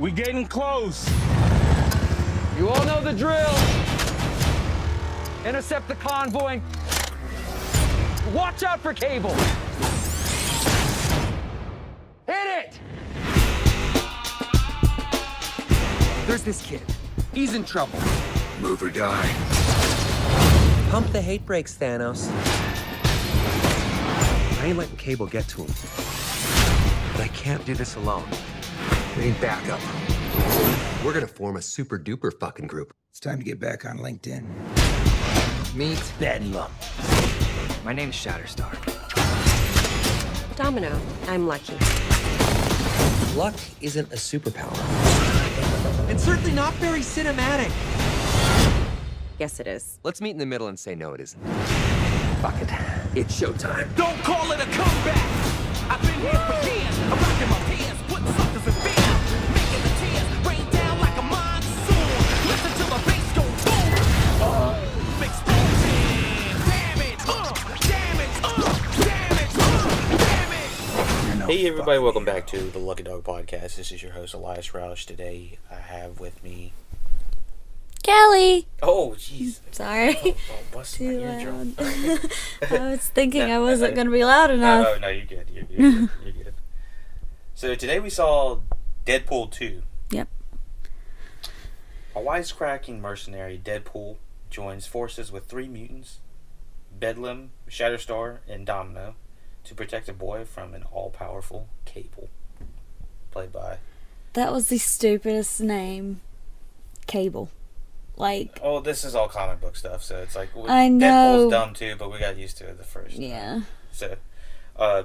We getting close. You all know the drill. Intercept the convoy. Watch out for Cable. Hit it! There's this kid. He's in trouble. Move or die. Pump the hate brakes, Thanos. I ain't letting Cable get to him. But I can't do this alone. We need backup. We're gonna form a super duper fucking group. It's time to get back on LinkedIn. Meet Bedlam. My name's Shatterstar. Domino, I'm Lucky. luck isn't a superpower. And certainly not very cinematic. Yes, it is. Let's meet in the middle and say no, it isn't. Fuck it. It's showtime. Don't call it a comeback. I've been here for years. I'm rocking my pants, putting suckers in fear. Making the tears rain down like a monsoon. Listen to my bass go boom. Explosion. Damage. Damage. Hey everybody, welcome back to the LuckyDog podcast. This is your host Elias Rauch. Today I have with me Kelly. Oh jeez. Sorry. Busting my eardrum. I was thinking I wasn't going to be loud enough. No, you're good. You're good. You're good. So today we saw Deadpool 2. Yep. A wisecracking mercenary, Deadpool joins forces with 3 mutants, Bedlam, Shatterstar, and Domino, to protect a boy from an all-powerful Cable, played by... That was the stupidest name. Cable. Like... Oh, this is all comic book stuff, so it's like... I know. Deadpool's dumb too, but we got used to it the first Yeah. time. So,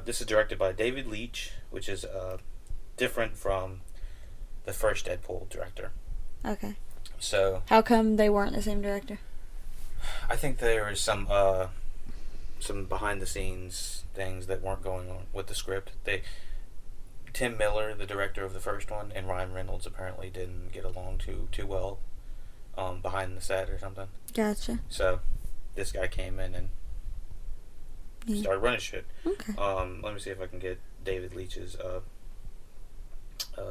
this is directed by David Leitch, which is different from the first Deadpool director. Okay. So... How come they weren't the same director? I think there was some behind-the-scenes things that weren't going on with the script. Tim Miller, the director of the first one, and Ryan Reynolds apparently didn't get along too well behind the set or something. Gotcha. So this guy came in and started running shit. Okay. Let me see if I can get David Leitch's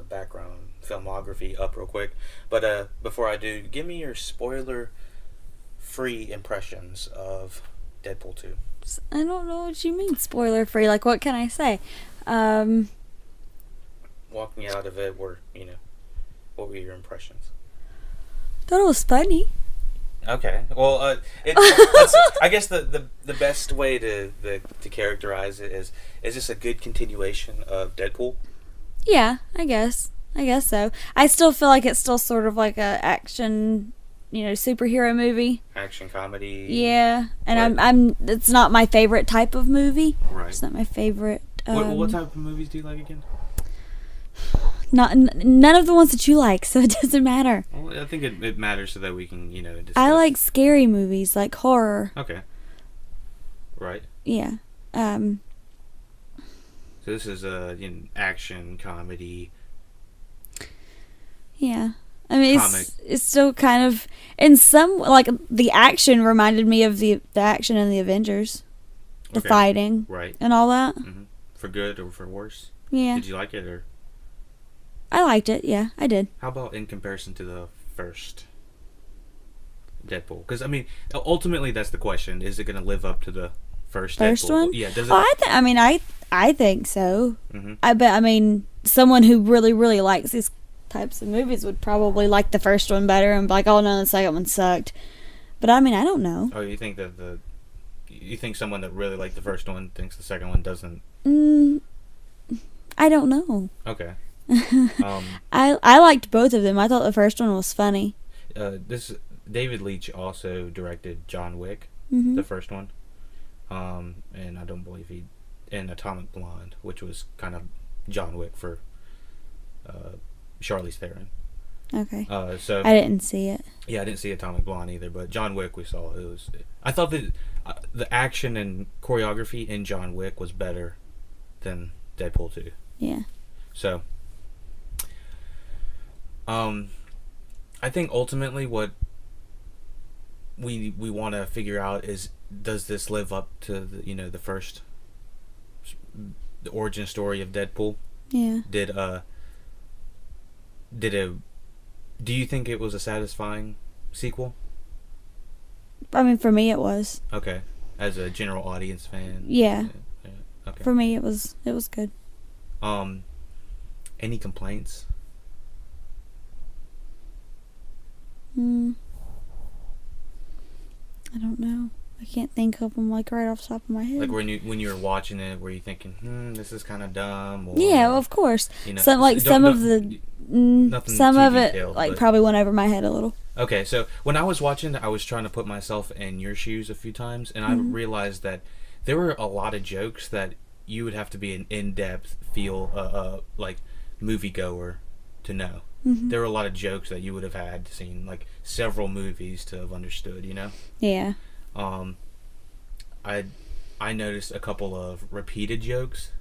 background filmography up real quick. But before I do, give me your spoiler-free impressions of Deadpool 2. I don't know what you mean, spoiler free. Like, what can I say? Walking out of it, what were your impressions? Thought it was funny. Okay, well, I guess the best way to characterize it is this a good continuation of Deadpool? Yeah, I guess so. I still feel like it's still sort of like a action, superhero movie. Action comedy. Yeah, and Right. it's not my favorite type of movie. Right. It's not my favorite. What type of movies do you like again? None of the ones that you like, so it doesn't matter. Well, I think it matters so that we can, discuss. I like scary movies, like horror. Okay. Right. Yeah. So this is action comedy. Yeah. I mean, Comic. it's still kind of, in some, like, the action reminded me of the action in the Avengers. The Okay. fighting. Right. And all that. Mm-hmm. For good or for worse? Yeah. Did you like it, or I liked it, yeah, I did. how about in comparison to the first Deadpool? Because ultimately that's the question: is it going to live up to the first Deadpool? One? Yeah. Does it? Oh, I think so. Mm-hmm. I mean, someone who really, really likes these types of movies would probably like the first one better and be like, oh no, the second one sucked. But I don't know. Oh, you think that you think someone that really liked the first one thinks the second one doesn't? I don't know. Okay. I liked both of them. I thought the first one was funny. This David Leitch also directed John Wick, Mm-hmm. the first one, and I don't believe and Atomic Blonde, which was kind of John Wick for Charlize Theron. Okay. So I didn't see it. Yeah, I didn't see Atomic Blonde either, but John Wick we saw. I thought that the action and choreography in John Wick was better than Deadpool 2. Yeah. So, I think ultimately what we want to figure out is, does this live up to the first, the origin story of Deadpool? Yeah. Did Do you think it was a satisfying sequel? I mean, for me, it was. Okay, as a general audience fan. Yeah. Okay. For me, it was good. Any complaints? I don't know. I can't think of them like right off the top of my head. Like when you were watching it, were you thinking, this is kind of dumb? Or, yeah, well, of course. You know, Some of it detailed, like but- probably went over my head a little. Okay, so when I was watching, I was trying to put myself in your shoes a few times, and I realized that there were a lot of jokes that you would have to be an in-depth like moviegoer to know. There were a lot of jokes that you would have had seen like several movies to have understood. You know. Yeah. I noticed a couple of repeated jokes,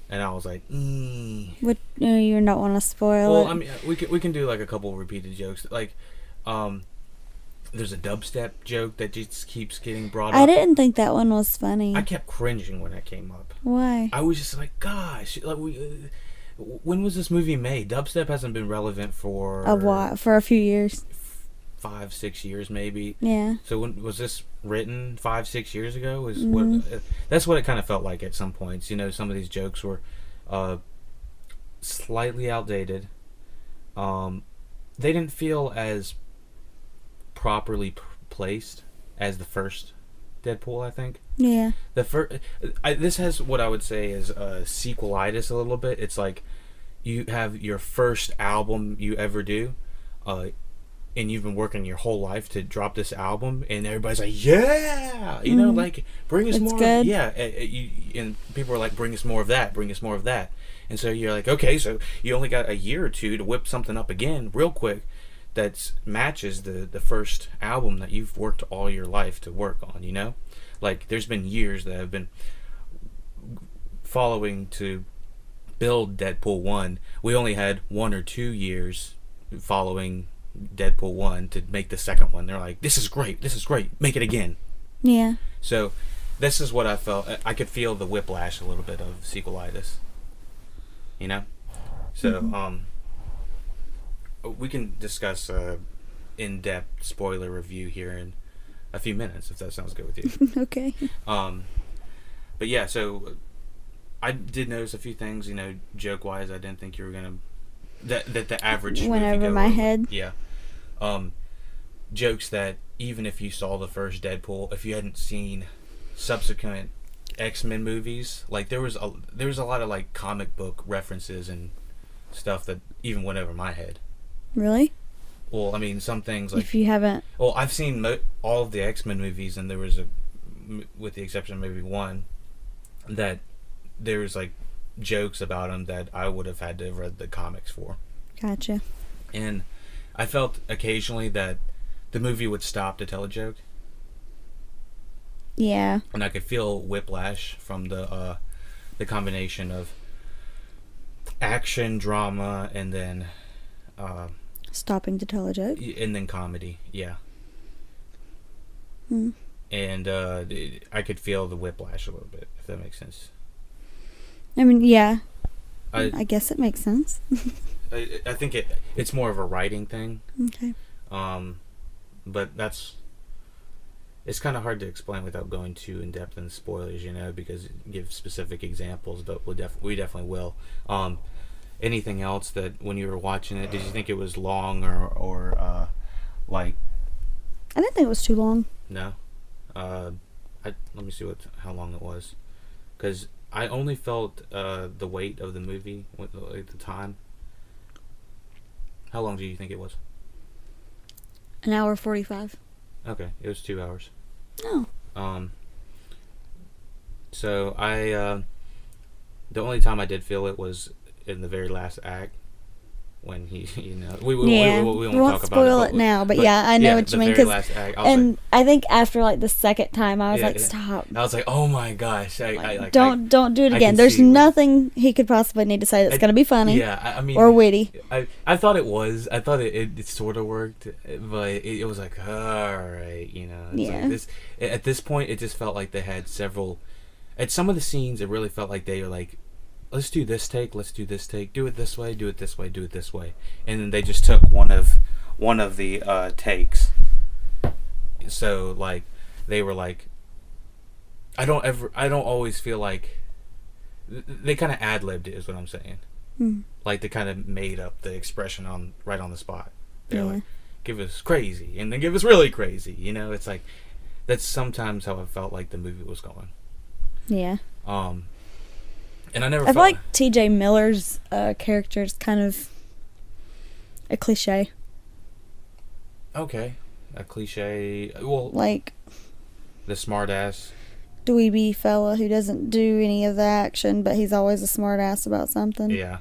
and I was like, What? You don't want to spoil Well, it. I mean, we can do like a couple of repeated jokes. Like, there's a dubstep joke that just keeps getting brought up. I didn't think that one was funny. I kept cringing when that came up. Why? I was just like, gosh, like when was this movie made? Dubstep hasn't been relevant for A while, for a few years. 5-6 years maybe. Yeah. So when was this written? 5-6 years ago? That's what it kind of felt like at some points. You know, some of these jokes were slightly outdated. They didn't feel as properly placed as the first Deadpool, I think. Yeah. This has what I would say is sequelitis a little bit. It's like you have your first album you ever do, and you've been working your whole life to drop this album, and everybody's like, yeah, you know, like bring us It's more. good. Yeah, and people are like, bring us more of that, bring us more of that, and so you're like, okay, so you only got a year or two to whip something up again real quick that matches the first album that you've worked all your life to work on, you know? Like, there's been years that have been following to build Deadpool 1. We only had 1 or 2 years following Deadpool 1 to make the second one. They're like, this is great, make it again. Yeah. So, this is what I felt. I could feel the whiplash a little bit of sequelitis. You know? So, we can discuss in-depth spoiler review here in a few minutes, if that sounds good with you. Okay. But yeah, so I did notice a few things, you know, joke-wise. I didn't think you were gonna that the average Went movie over goer my would. head. Yeah. Jokes that even if you saw the first Deadpool, if you hadn't seen subsequent X-Men movies, like there was a lot of like comic book references and stuff that even went over my head. Really? Well, I mean, some things like... If you haven't... Well, I've seen all of the X-Men movies, and there was with the exception of maybe one, that there was like jokes about them that I would have had to have read the comics for. Gotcha. And I felt occasionally that the movie would stop to tell a joke. Yeah. And I could feel whiplash from the combination of action, drama, and then... Stopping to tell a joke. And then comedy, yeah. And I could feel the whiplash a little bit, if that makes sense. I mean, yeah. I guess it makes sense. I think it's more of a writing thing. Okay. But it's kind of hard to explain without going too in depth in spoilers, you know, because give specific examples. But we definitely will. Anything else that when you were watching it, did you think it was long or like? I didn't think it was too long. No. Let me see how long it was, because I only felt the weight of the movie at the time. How long do you think it was? An hour 45. Okay, it was 2 hours. Oh. So the only time I did feel it was in the very last act, when he, you know, we won't talk spoil about it now, but yeah, I know what you mean. The very last act, I think after like the second time, I was like, stop. I was like, oh my gosh, don't do it I again. can There's see where- nothing he could possibly need to say that's going to be funny. Yeah, I mean, or witty. I thought it was. I thought it sort of worked, but it was like, all right, you know. It's Yeah. like this, at this point, it just felt like they had several. At some of the scenes, it really felt like they were like let's do this take, let's do this take, do it this way, do it this way, do it this way. And then they just took one of the takes. So like they were like, I don't always feel like they kind of ad-libbed it, is what I'm saying. Like they kind of made up the expression right on the spot. They're like, give us crazy and then give us really crazy, you know. It's like that's sometimes how I felt like the movie was going. Yeah. And I never I feel felt like T.J. Miller's character is kind of a cliche. Okay, a cliche. Well, Like the smartass. dweeby fella who doesn't do any of the action, but he's always a smart ass about something. Yeah.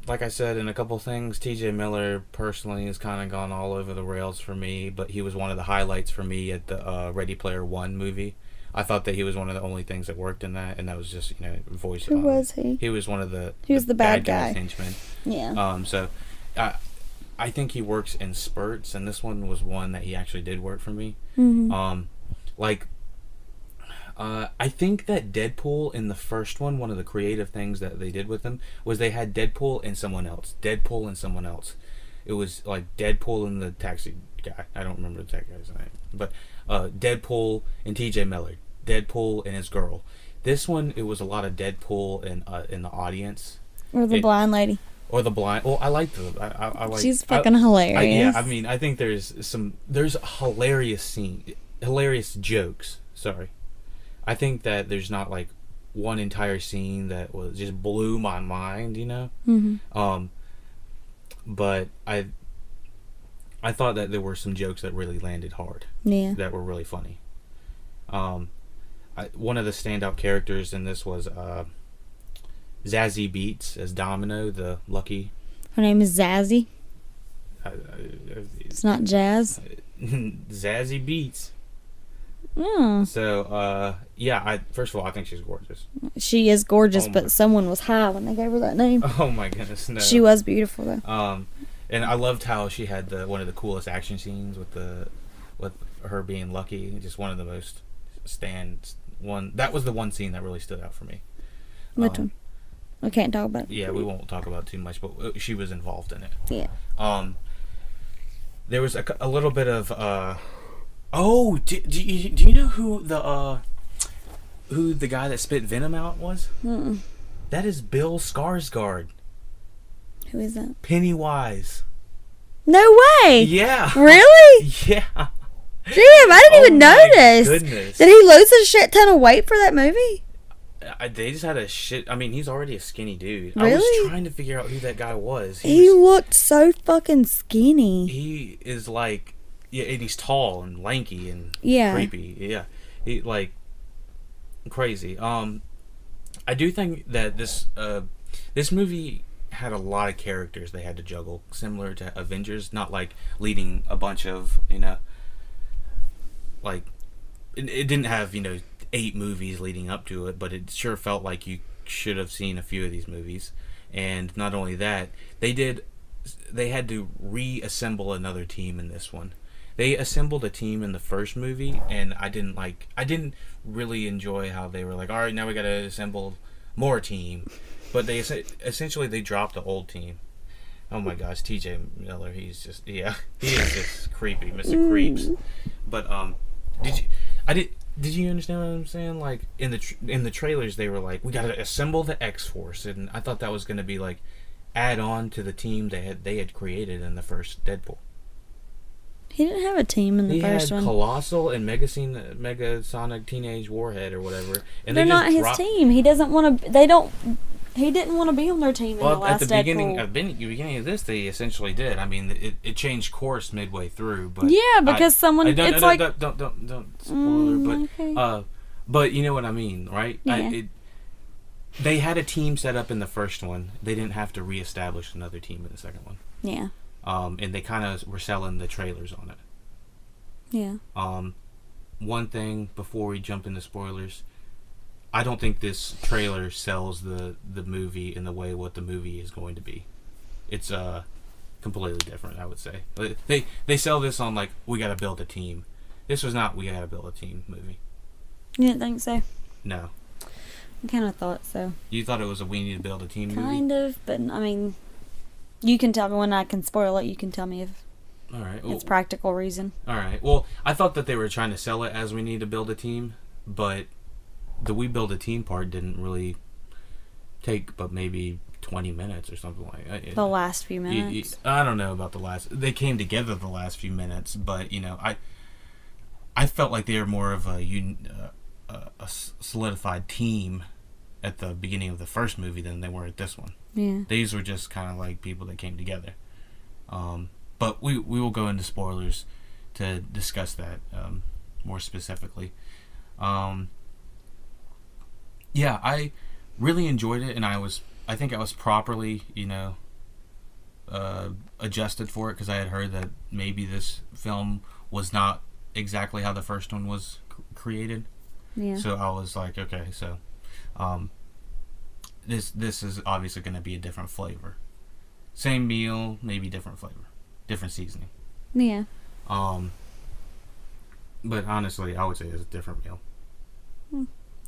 Like I said in a couple things, T.J. Miller personally has kind of gone all over the rails for me, but he was one of the highlights for me at the Ready Player One movie. I thought that he was one of the only things that worked in that, and that was just, you know, voice. Who was he? He was one of the. He was the bad guy's guy. henchman. Yeah. So, I think he works in spurts, and this one was one that he actually did work for me. I think that Deadpool in the first one of the creative things that they did with him was they had Deadpool and someone else. Deadpool and someone else. It was like Deadpool and the taxi guy. I don't remember the taxi guy's name. But Deadpool and T.J. Miller. Deadpool and his girl. This one, it was a lot of Deadpool and in the audience. Or the blind lady. Or the blind. Well, I like the. I like. She's fucking hilarious. I mean, I think there's hilarious jokes. Sorry, I think that there's not like one entire scene that was just blew my mind. You know. But I thought that there were some jokes that really landed hard. Yeah. That were really funny. One of the standout characters in this was Zazie Beetz as Domino, the lucky. Her name is Zazzy. It's not Jazz. Zazie Beetz. Oh. So, first of all, I think she's gorgeous. She is gorgeous, Oh my- but someone was high when they gave her that name. Oh my goodness, no. She was beautiful though. And I loved how she had one of the coolest action scenes with her being lucky. Just one of the most that was the one scene that really stood out for me. Which one? We can't talk about it. Yeah, we won't talk about too much, but she was involved in it. Yeah. There was a little bit of do you know who the guy that spit venom out was? Mm-mm. That is Bill Skarsgård. Who is that? Pennywise. No way! Yeah. Really? Yeah. Damn, I didn't even my notice. Goodness. Did he lose a shit ton of weight for that movie? They just had I mean, he's already a skinny dude. Really? I was trying to figure out who that guy was. He looked so fucking skinny. He is like, yeah, and he's tall and lanky and Yeah. creepy. Yeah, he like crazy. I do think that this movie had a lot of characters they had to juggle, similar to Avengers. Not like leading a bunch of, you know, like it didn't have, you know, 8 movies leading up to it, but it sure felt like you should have seen a few of these movies. And not only that, they had to reassemble another team in this one. They assembled a team in the first movie, and I didn't really enjoy how they were like, all right, now we got to assemble more team. But they essentially they dropped the old team. Oh my gosh, T.J. Miller, he is just creepy, Mr. Creeps. But did you understand what I'm saying? Like in the trailers, they were like, we got to assemble the X-Force, and I thought that was going to be like add on to the team they had created in the first Deadpool. He didn't have a team in the first He one. had Colossal and Megasonic Teenage Warhead or whatever, and They're not his team. He doesn't want to. They don't. He didn't want to be on their team in the last at the Deadpool. beginning of this, they essentially did. I mean, it changed course midway through, but Yeah, because someone. It's like don't spoiler, but okay. but you know what I mean, right? Yeah. They had a team set up in the first one. They didn't have to reestablish another team in the second one. Yeah. And they kind of were selling the trailers on it. Yeah. One thing before we jump into spoilers, I don't think this trailer sells the movie in the way what the movie is going to be. It's completely different, I would say. They sell this on like, we got to build a team. This was not we got to build a team movie. You didn't think so? No. I kind of thought so. You thought it was a we need to build a team movie? Kind of, but I mean, you can tell me when I can spoil it. You can tell me if All right. it's practical reason. All right. Well, I thought that they were trying to sell it as we need to build a team, but the we build a team part didn't really take but maybe 20 minutes or something like that. The last few minutes. I don't know about the last. They came together the last few minutes, but I felt like they were more of a solidified team at the beginning of the first movie than they were at this one. Yeah. These were just kind of like people that came together. But we will go into spoilers to discuss that more specifically. Yeah, I really enjoyed it, and I think I was properly, adjusted for it, because I had heard that maybe this film was not exactly how the first one was created. Yeah. So I was like, okay, so this is obviously going to be a different flavor. Same meal, maybe different flavor, different seasoning. Yeah. But honestly, I would say it's a different meal.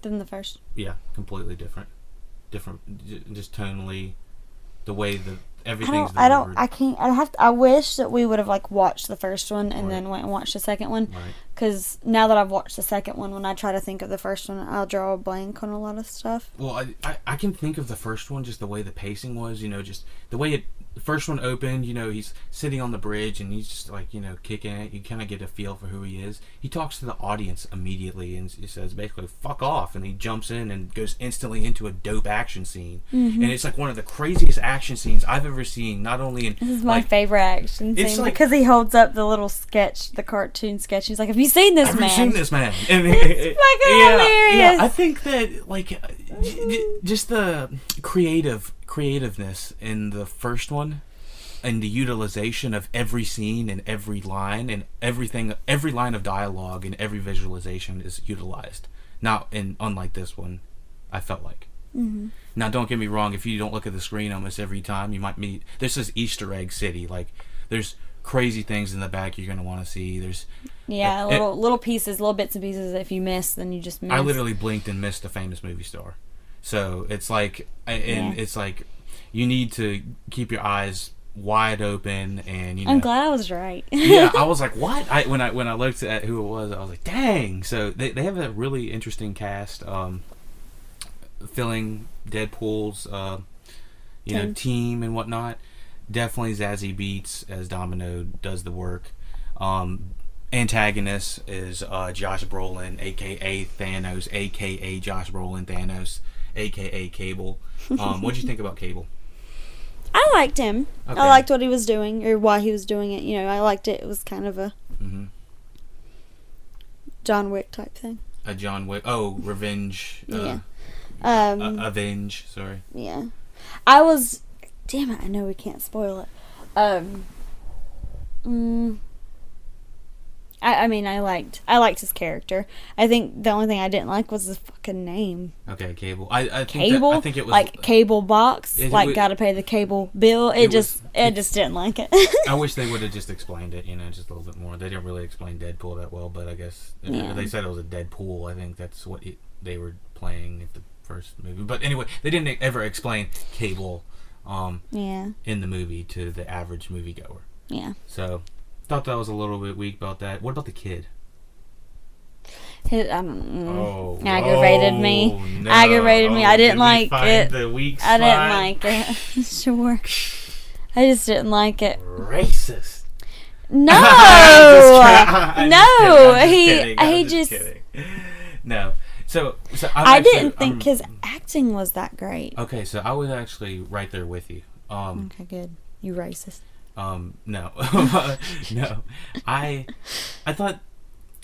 Than the first. Yeah, completely different. Just tonally, the way that everything's delivered. I wish that we would have watched the first one and then went and watched the second one. Right. Because now that I've watched the second one, when I try to think of the first one, I'll draw a blank on a lot of stuff. Well, I can think of the first one, just the way the pacing was, just the way the first one opened, he's sitting on the bridge and he's just kicking it. You kind of get a feel for who he is. He talks to the audience immediately and he says basically, fuck off. And he jumps in and goes instantly into a dope action scene. Mm-hmm. And it's one of the craziest action scenes I've ever seen, not only in... This is my favorite action scene because he holds up the little sketch, the cartoon sketch. He's like, have you seen this man? Have you seen this man? And it's fucking hilarious. Yeah, I think that, just the creativeness in the first one and the utilization of every scene and every line and everything, every line of dialogue and every visualization is utilized. Unlike this one, I felt like. Mm-hmm. Now, don't get me wrong, if you don't look at the screen almost every time, you might meet... This is Easter egg city. There's crazy things in the back you're going to want to see. There's... Yeah, little pieces, little bits and pieces. If you miss, then you just miss. I literally blinked and missed a famous movie star. So it's it's you need to keep your eyes wide open, and I'm glad I was right. Yeah, I was like, what? When I looked at who it was, I was like, dang. So they have a really interesting cast, filling Deadpool's team and whatnot. Definitely Zazie Beetz as Domino does the work. Antagonist is Josh Brolin, aka Thanos, aka Josh Brolin Thanos, aka Cable. What'd you think about Cable? I liked him. Okay. I liked what he was doing, or why he was doing it. I liked it. It was kind of a John Wick type thing. A John Wick. Oh, revenge. Yeah. Avenge. Sorry. Yeah. I was. Damn it! I know we can't spoil it. I mean, I liked his character. I think the only thing I didn't like was his fucking name. Okay, Cable. I think Cable. I think it was cable box. Gotta pay the cable bill. I just didn't like it. I wish they would have just explained it, just a little bit more. They didn't really explain Deadpool that well, but I guess they said it was a Deadpool. I think that's what they were playing at the first movie. But anyway, they didn't ever explain Cable. In the movie to the average moviegoer. Yeah. So. Thought that was a little bit weak about that. What about the kid? Aggravated me. No. Aggravated me. I didn't like it. The weak spot? I didn't like it. Sure. I just didn't like it. Racist. No. No. So I didn't think his acting was that great. Okay, so I was actually right there with you. Okay, good. You racist. No. No. I thought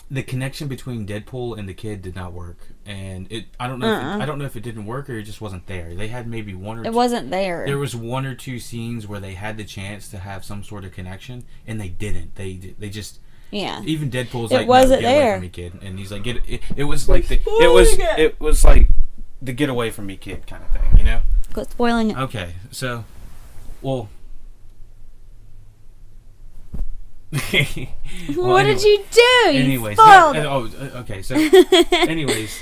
the connection between Deadpool and the kid did not work, and I don't know if it didn't work or it just wasn't there. They had maybe one or two. It wasn't there. There was one or two scenes where they had the chance to have some sort of connection, and they didn't. They just. Yeah. Even Deadpool's like, wasn't no, get there. away from me, kid, and he's like, it was like the get away from me, kid kind of thing, Quit spoiling it. Okay, so, well. What did you do? Anyways, okay. So, anyways,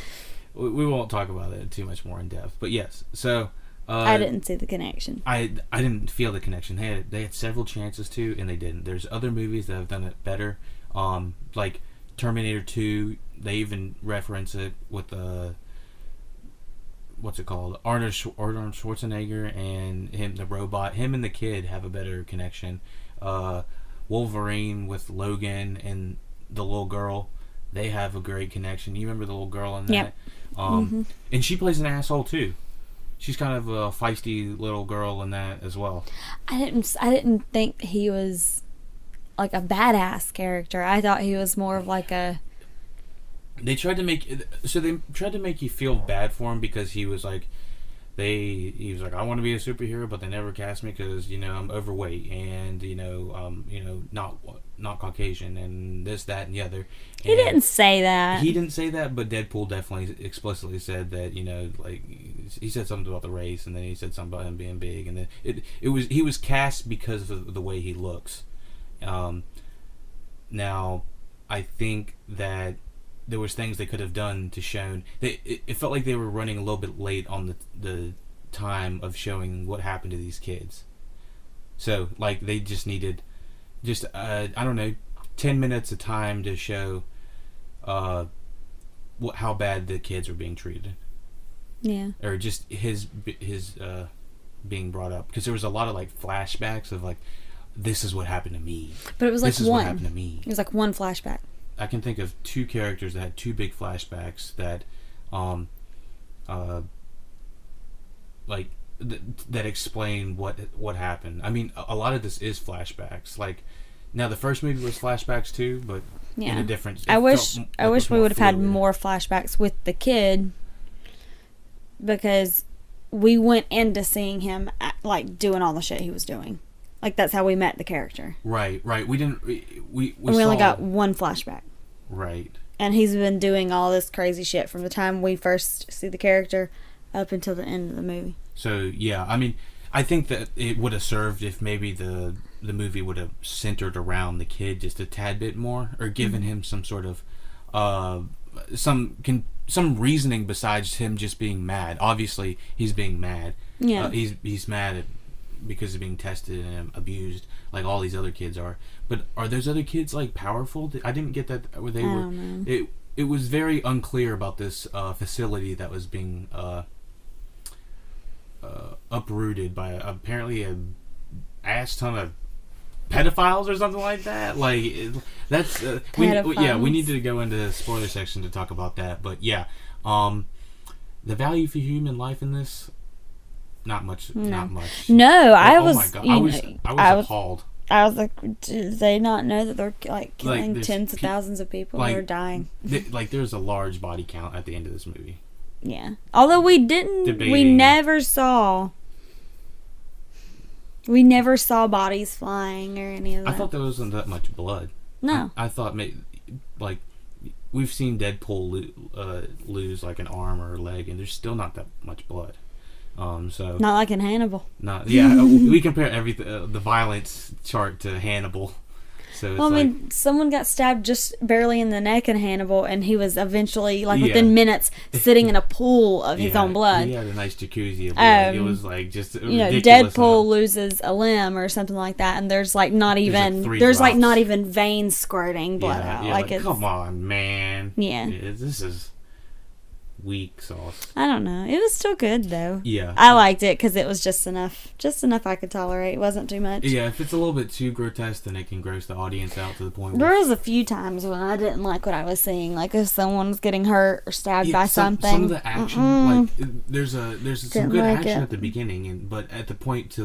we won't talk about it too much more in depth. But yes, so I didn't see the connection. I didn't feel the connection. They had several chances to, and they didn't. There's other movies that have done it better. Like Terminator 2, they even reference it with what's it called? Arnold Schwarzenegger and him, the robot. Him and the kid have a better connection. Wolverine with Logan and the little girl, they have a great connection. You remember the little girl in that? Yep. And she plays an asshole too. She's kind of a feisty little girl in that as well. I didn't think he was like a badass character. I thought he was more of like a. They tried to make you feel bad for him because he was like, he was like, I want to be a superhero, but they never cast me because I'm overweight and not Caucasian and this, that, and the other. He didn't say that. He didn't say that, but Deadpool definitely explicitly said that. Like he said something about the race, and then he said something about him being big, and then he was cast because of the way he looks. Now, I think that there was things they could have done to shown. It felt like they were running a little bit late on the time of showing what happened to these kids. So, like, they just needed I don't know, 10 minutes of time to show how bad the kids were being treated. Yeah. Or just his being brought up, because there was a lot of like flashbacks of like, this is what happened to me. But it was like this is one. what happened to me. It was like one flashback. I can think of two characters that had two big flashbacks that, that explain what happened. I mean, a lot of this is flashbacks. Like, now the first movie was flashbacks too, but in a different. I wish we would have had more flashbacks with the kid, because we went into seeing him doing all the shit he was doing. Like, that's how we met the character. Right. We didn't. We only got one flashback. Right. And he's been doing all this crazy shit from the time we first see the character up until the end of the movie. So, yeah, I mean, I think that it would have served if maybe the movie would have centered around the kid just a tad bit more, or given him some sort of some reasoning besides him just being mad. Obviously, he's being mad. Yeah. He's mad because of being tested and abused, like all these other kids are. But are those other kids like powerful? I didn't get that. Where they were. It was very unclear about this facility that was being uprooted by apparently a ass ton of pedophiles or something like that. Like, that's we need to go into the spoiler section to talk about that. But yeah, the value for human life in this, not much. No, I was appalled. I was like, do they not know that they're like killing tens of thousands of people who are dying? There's a large body count at the end of this movie. Yeah. Although we never saw bodies flying or any of that. I thought there wasn't that much blood. No. I thought we've seen Deadpool lose like an arm or a leg, and there's still not that much blood. So not like in Hannibal. We compare everything, the violence chart to Hannibal. So it's someone got stabbed just barely in the neck in Hannibal, and he was eventually, within minutes, sitting in a pool of his own blood. He had a nice jacuzzi of blood. It was like just ridiculous. Deadpool loses a limb or something like that, and there's not even veins squirting blood out. Like, come on, man. Yeah. This is weak sauce. I don't know. It was still good though. Yeah. I liked it because it was just enough I could tolerate. It wasn't too much. Yeah, if it's a little bit too grotesque, then it can gross the audience out to the point where... There was a few times when I didn't like what I was seeing, like if someone's getting hurt or stabbed by something. Some of the action, there's some good action at the beginning, but at the point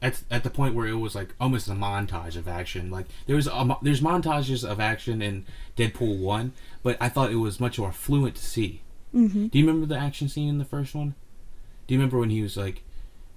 at the point where it was like almost a montage of action. Like there's montages of action in Deadpool 1, but I thought it was much more fluent to see. Mm-hmm. Do you remember the action scene in the first one? Do you remember when he was like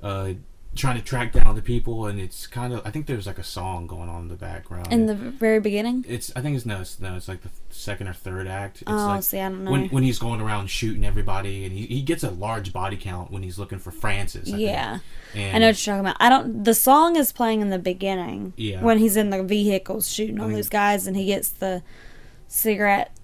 trying to track down the people, and it's kind of, I think there's like a song going on in the background in the very beginning? It's like the second or third act. It's I don't know. When he's going around shooting everybody, and he gets a large body count when he's looking for Francis. I think. I know what you're talking about. The song is playing in the beginning. Yeah. When he's in the vehicles shooting all those guys, and he gets the cigarette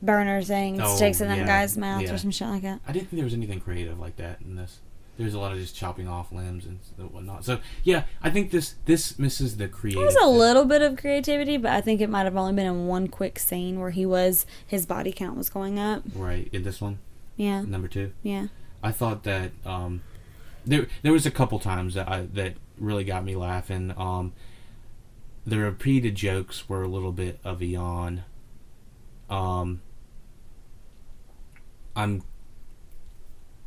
burner thing Oh, sticks in that yeah, guy's mouth yeah. or some shit like that. I didn't think there was anything creative like that in this. There's a lot of just chopping off limbs and whatnot. So yeah, I think this misses the creative. There was a little bit of creativity, but I think it might have only been in one quick scene where his body count was going up. Right, in this one. Yeah. Number 2. Yeah. I thought that there was a couple times that really got me laughing. The repeated jokes were a little bit of a yawn.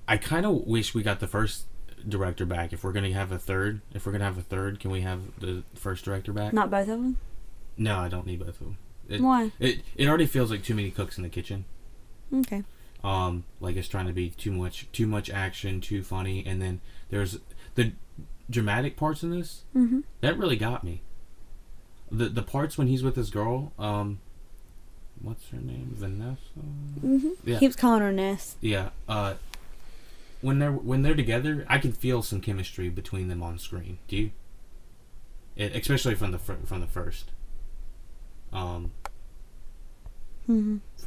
I kind of wish we got the first director back. If we're gonna have a third, can we have the first director back? Not both of them? No, I don't need both of them. Why? It already feels like too many cooks in the kitchen. Okay. Like it's trying to be too much action, too funny, and then there's the dramatic parts in this. Mm-hmm. That really got me. The parts when he's with his girl, what's her name? Vanessa. Mm-hmm. Yeah. Keeps calling her Ness. Yeah. When they're together, I can feel some chemistry between them on screen. Do you? Especially from the first. From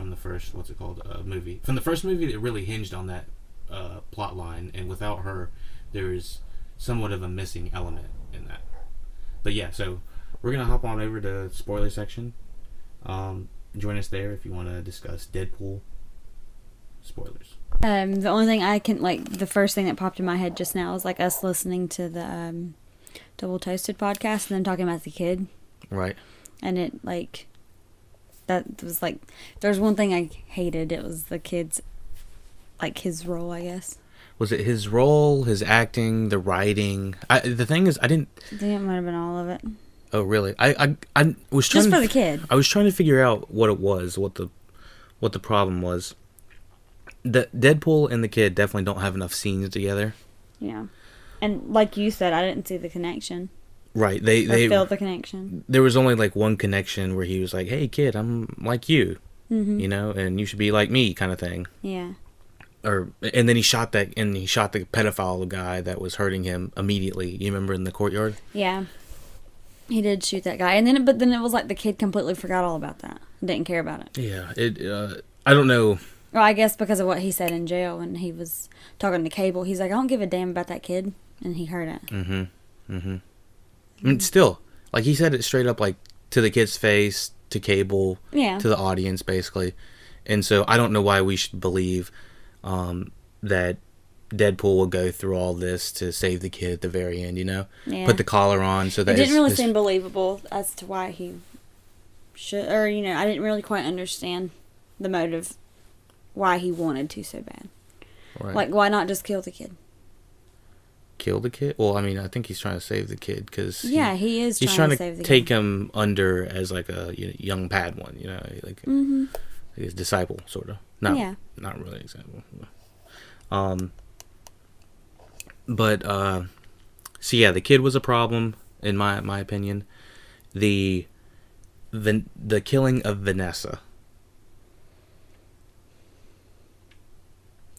the first, what's it called? Movie. From the first movie, it really hinged on that plot line, and without her, there's somewhat of a missing element in that. But yeah, so we're gonna hop on over to spoiler section. Join us there if you want to discuss Deadpool spoilers. The only thing the first thing that popped in my head just now was like us listening to the Double Toasted podcast and them talking about the kid. Right. And it that was like, there's one thing I hated. It was the kid's, his role, I guess. Was it his role, his acting, the writing? The thing is, I think it might have been all of it. Oh, really? I was trying just for the kid. I was trying to figure out what it was, what the problem was. The Deadpool and the kid definitely don't have enough scenes together. Yeah, and like you said, I didn't see the connection. Right, they felt the connection. There was only one connection where he was like, "Hey, kid, I'm like you, and you should be like me," kind of thing. Yeah. And then he shot the pedophile guy that was hurting him immediately. You remember in the courtyard? Yeah. He did shoot that guy, and then it was like the kid completely forgot all about that, didn't care about it. Yeah, I don't know. Well, I guess because of what he said in jail when he was talking to Cable, he's like, "I don't give a damn about that kid," and he heard it. I mean, still, he said it straight up, to the kid's face, to Cable, to the audience, basically. And so I don't know why we should believe that Deadpool will go through all this to save the kid at the very end, Yeah. Put the collar on so that it didn't really seem believable as to why he should, or, I didn't really quite understand the motive, why he wanted to so bad. Right. Why not just kill the kid? Kill the kid? Well, I mean, I think he's trying to save the kid because he is. He's trying to save the kid. Take him under as a young Padawan, like his disciple, sort of. Not really example. But so yeah, the kid was a problem in my opinion. The killing of Vanessa.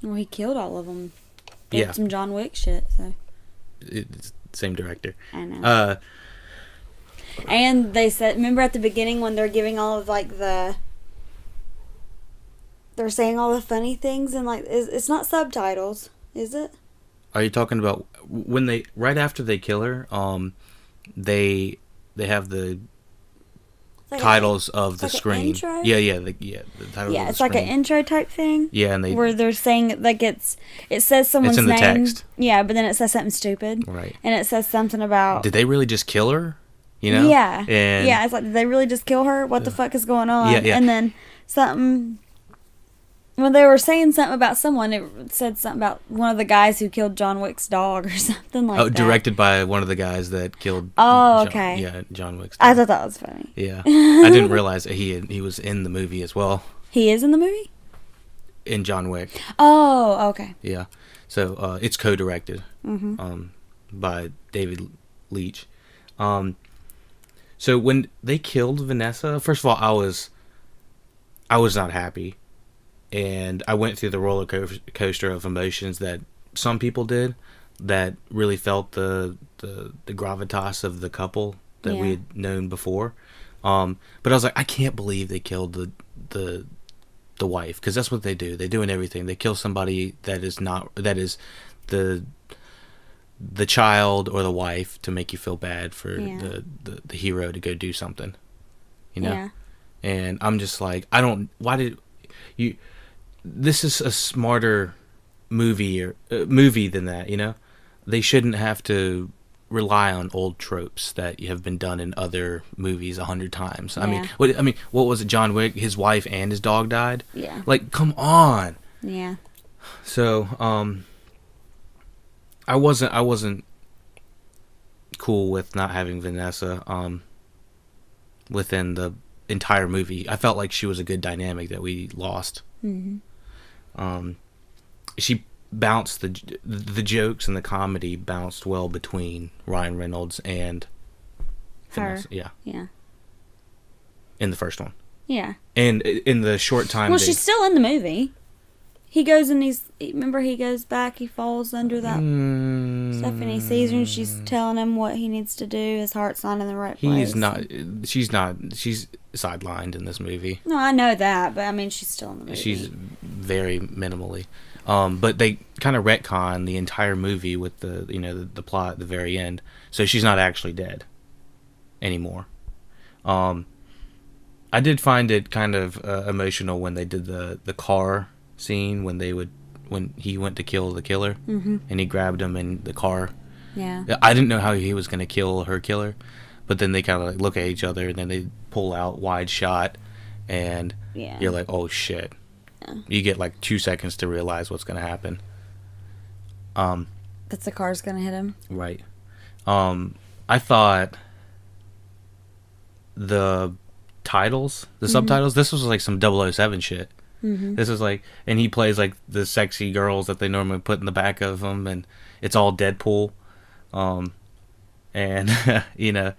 Well, he killed all of them. Did some John Wick shit, so. It's the same director. I know. And they said, remember at the beginning when they're giving all of they're saying all the funny things and it's not subtitles, is it? Are you talking about when right after they kill her? They have the titles of the screen. Intro? Yeah, the title. Yeah, of the it's screen. an intro type thing. Yeah, and where they're saying it says someone's name. It's in the text. Yeah, but then it says something stupid. Right. And it says something about. Did they really just kill her? Yeah. And yeah, it's did they really just kill her? What the fuck is going on? Yeah. And then something. When they were saying something about someone, it said something about one of the guys who killed John Wick's dog or something like that. Oh, directed by one of the guys that killed. Oh, okay. John Wick's dog. I thought that was funny. Yeah, I didn't realize that he was in the movie as well. He is in the movie? In John Wick. Oh, okay. Yeah, so it's co-directed by David Leitch. So when they killed Vanessa, first of all, I was not happy. And I went through the roller coaster of emotions that some people did, that really felt the gravitas of the couple that we had known before. But I was like, I can't believe they killed the the wife, because that's what they do. They do in everything. They kill somebody that is the child or the wife to make you feel bad for the hero to go do something, you know. Yeah. And I'm just like, why did you? This is a smarter movie than that, you know. They shouldn't have to rely on old tropes that have been done in other movies 100 times. Yeah. I mean, what was it? John Wick, his wife and his dog died. Yeah. Like, come on. Yeah. So, I wasn't cool with not having Vanessa within the entire movie. I felt like she was a good dynamic that we lost. Mm-hmm. She bounced the jokes and the comedy bounced well between Ryan Reynolds and Her. Vanessa. Yeah. In the first one. Yeah. And in the short time. Well, she's still in the movie. He goes and remember he goes back, he falls under that stuff, and he sees her, and she's telling him what he needs to do. His heart's not in the right place. She's sidelined in this movie. No, I know that, but I mean, she's still in the movie. She's very minimally. But they kind of retcon the entire movie with the plot at the very end. So she's not actually dead anymore. I did find it kind of emotional when they did the car scene when he went to kill the killer, and he grabbed him in the car. Yeah. I didn't know how he was going to kill her killer, but then they kind of like look at each other, and then they pull out wide shot, and you're like, oh shit. Yeah. You get like 2 seconds to realize what's going to happen. That the car's going to hit him. Right. I thought the titles, the subtitles, this was like some 007 shit. Mm-hmm. This is like, and he plays like the sexy girls that they normally put in the back of them, and it's all Deadpool. And you know,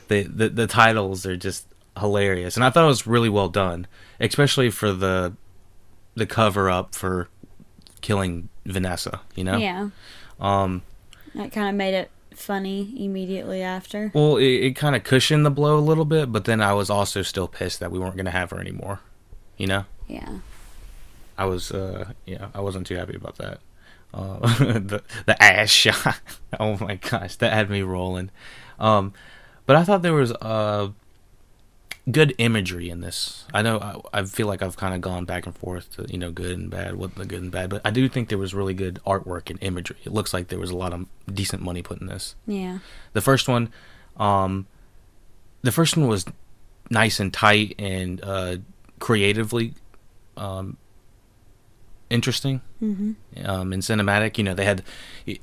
the titles are just hilarious, and I thought it was really well done, especially for the cover up for killing Vanessa. You know, yeah. That kind of made it funny immediately after. Well, it kind of cushioned the blow a little bit, but then I was also still pissed that we weren't going to have her anymore. You know? Yeah. I was, I wasn't too happy about that. The ass shot. Oh my gosh, that had me rolling. But I thought there was good imagery in this. I know I feel like I've kind of gone back and forth to, good and bad, what the good and bad, but I do think there was really good artwork and imagery. It looks like there was a lot of decent money put in this. Yeah. The first one was nice and tight and creatively interesting. Mm-hmm. And cinematic. They had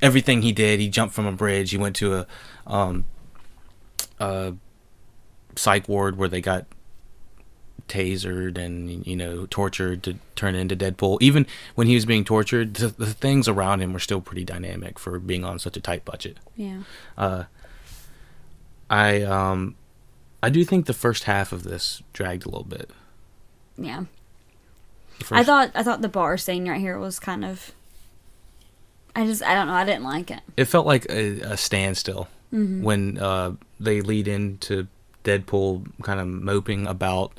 everything he did. He jumped from a bridge. He went to a psych ward where they got tasered and tortured to turn into Deadpool. Even when he was being tortured, the things around him were still pretty dynamic for being on such a tight budget. Yeah. I do think the first half of this dragged a little bit. Yeah. I thought the bar scene right here was kind of, I don't know, I didn't like it. It felt like a standstill when they lead into Deadpool kind of moping about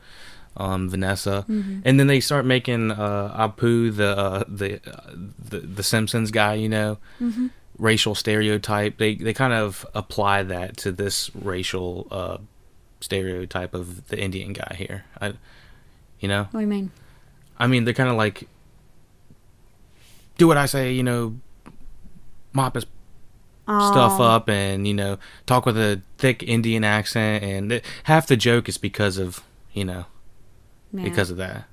Vanessa, and then they start making Apu the Simpsons guy, racial stereotype. They kind of apply that to this racial stereotype of the Indian guy here. What do you mean? I mean, they're kind of like, do what I say, mop his stuff up and, talk with a thick Indian accent. And half the joke is because of, because of that.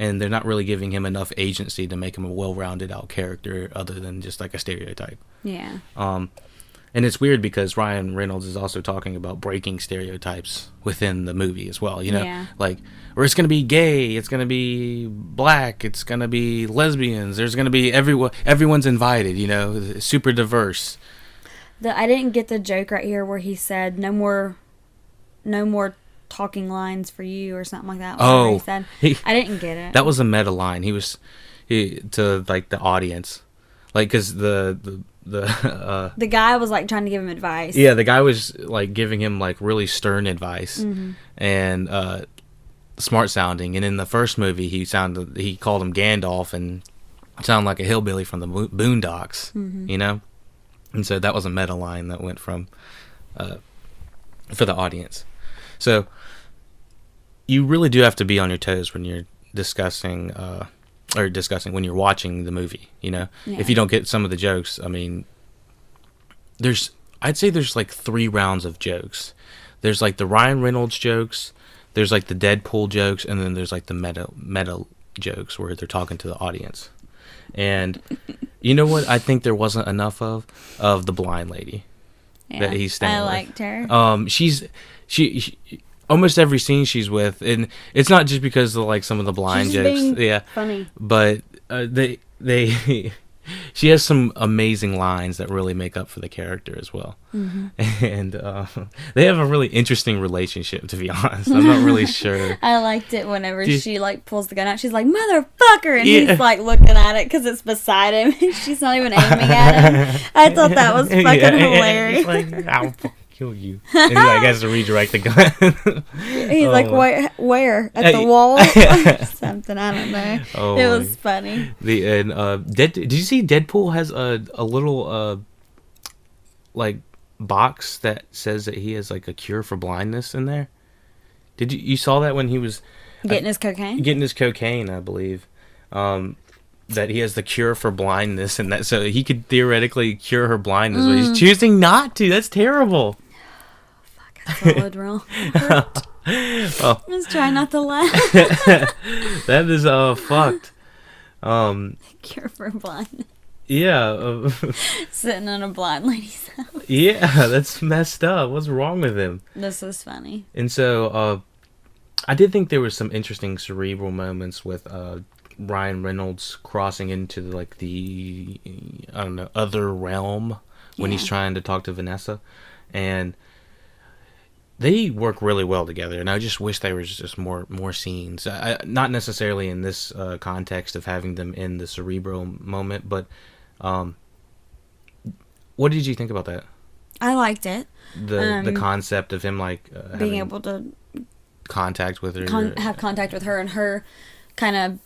And they're not really giving him enough agency to make him a well-rounded out character other than just like a stereotype. Yeah. And it's weird because Ryan Reynolds is also talking about breaking stereotypes within the movie as well, like, or it's going to be gay, it's going to be black, it's going to be lesbians, there's going to be everyone's invited, super diverse. I didn't get the joke right here where he said no more talking lines for you or something like that. Oh, he said. I didn't get it. That was a meta line. He to like the audience, like, because the guy was like trying to give him advice. Yeah, the guy was like giving him like really stern advice, and smart sounding, and in the first movie he called him Gandalf and sounded like a hillbilly from the Boondocks, you know. And so that was a meta line that went from for the audience. So you really do have to be on your toes when you're discussing when you're watching the movie, you know. If you don't get some of the jokes, I mean, I'd say there's like 3 rounds of jokes. There's like the Ryan Reynolds jokes, there's like the Deadpool jokes, and then there's like the meta jokes where they're talking to the audience. And you know what I think there wasn't enough of the blind lady that he's staying with. I liked her. She almost every scene she's with, and it's not just because of like some of the blind jokes, funny, but they she has some amazing lines that really make up for the character as well. And they have a really interesting relationship, to be honest. I'm not really sure. I liked it whenever she like pulls the gun out. She's like, "Motherfucker," and he's like looking at it because it's beside him. She's not even aiming at him. I thought that was fucking hilarious. He's like, "I'll kill you," and he like has to redirect the gun. He's like, where? At the wall? Or something, I don't know. It was funny. Did you see Deadpool has a little like box that says that he has like a cure for blindness in there? Did you saw that when he was getting his cocaine? Getting his cocaine, I believe. That he has the cure for blindness, and that so he could theoretically cure her blindness, but he's choosing not to. That's terrible. I followed wrong. Well, I'm just trying not to laugh. that is fucked. Cure for blindness. Yeah. Sitting in a blind lady's house. Yeah, that's messed up. What's wrong with him? This is funny. And so I did think there was some interesting cerebral moments with Ryan Reynolds crossing into like the I don't know, other realm when he's trying to talk to Vanessa, and they work really well together. And I just wish there was just more scenes. Not necessarily in this context of having them in the cerebral moment, but what did you think about that? I liked it. The concept of him like being able to contact with her, have contact with her, and her kind of.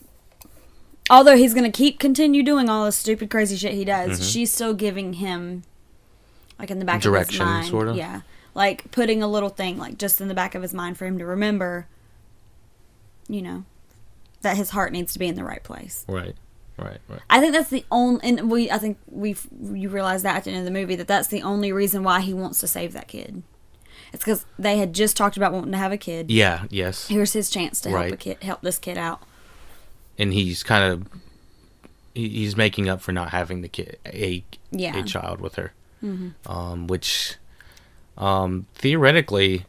Although he's going to continue doing all this stupid, crazy shit he does, she's still giving him, like, in the back of his mind. Sort of? Yeah. Like, putting a little thing, like, just in the back of his mind for him to remember, you know, that his heart needs to be in the right place. Right. I think that's the only, and you realize that at the end of the movie, that's the only reason why he wants to save that kid. It's because they had just talked about wanting to have a kid. Yeah, yes. Here's his chance to help this kid out. And he's kind of he's making up for not having the kid a child with her, which theoretically,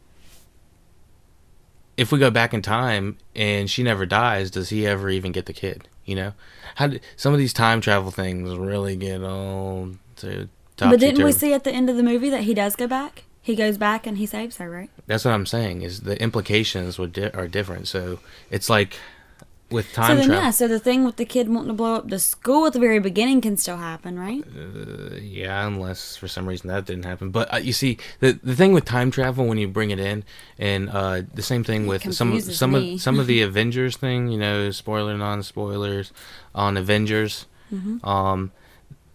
if we go back in time and she never dies, does he ever even get the kid? You know, some of these time travel things really get on to top. But didn't we see at the end of the movie that he does go back? He goes back and he saves her, right? That's what I'm saying. Is the implications are different. So it's like. With time travel. So the thing with the kid wanting to blow up the school at the very beginning can still happen, right? Yeah, unless for some reason that didn't happen. But you see, the thing with time travel when you bring it in, and the same thing with some of the Avengers thing, you know, spoiler, non-spoilers on Avengers.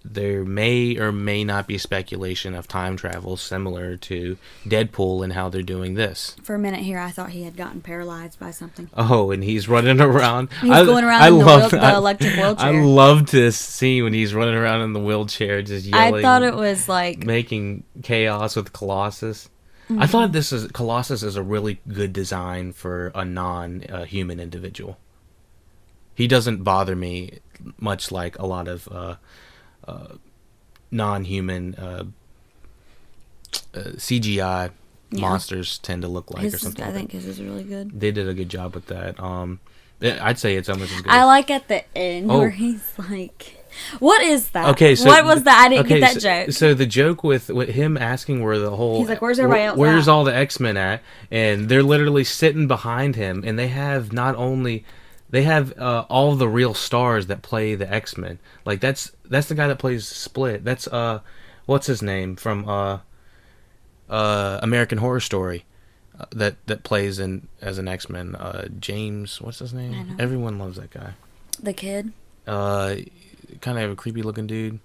There may or may not be speculation of time travel similar to Deadpool and how they're doing this. For a minute here, I thought he had gotten paralyzed by something. Oh, and he's running around. He's going around in the electric wheelchair. I loved this scene when he's running around in the wheelchair just yelling. I thought it was like... making chaos with Colossus. I thought Colossus is a really good design for a non-human individual. He doesn't bother me much like a lot of... non-human CGI monsters tend to look like, or something. I think his is really good. They did a good job with that. I'd say it's almost as good. I like at the end where he's like, "What is that? Okay, so what was that? I didn't get that joke." So the joke with him asking where the whole he's like, "Where's everybody else? Where's all the X-Men at?" And they're literally sitting behind him, and they have not only. They have all the real stars that play the X-Men. Like that's the guy that plays Split. That's what's his name from American Horror Story. that plays in as an X-Men. James, what's his name? I know. Everyone loves that guy. The kid. Kind of a creepy looking dude.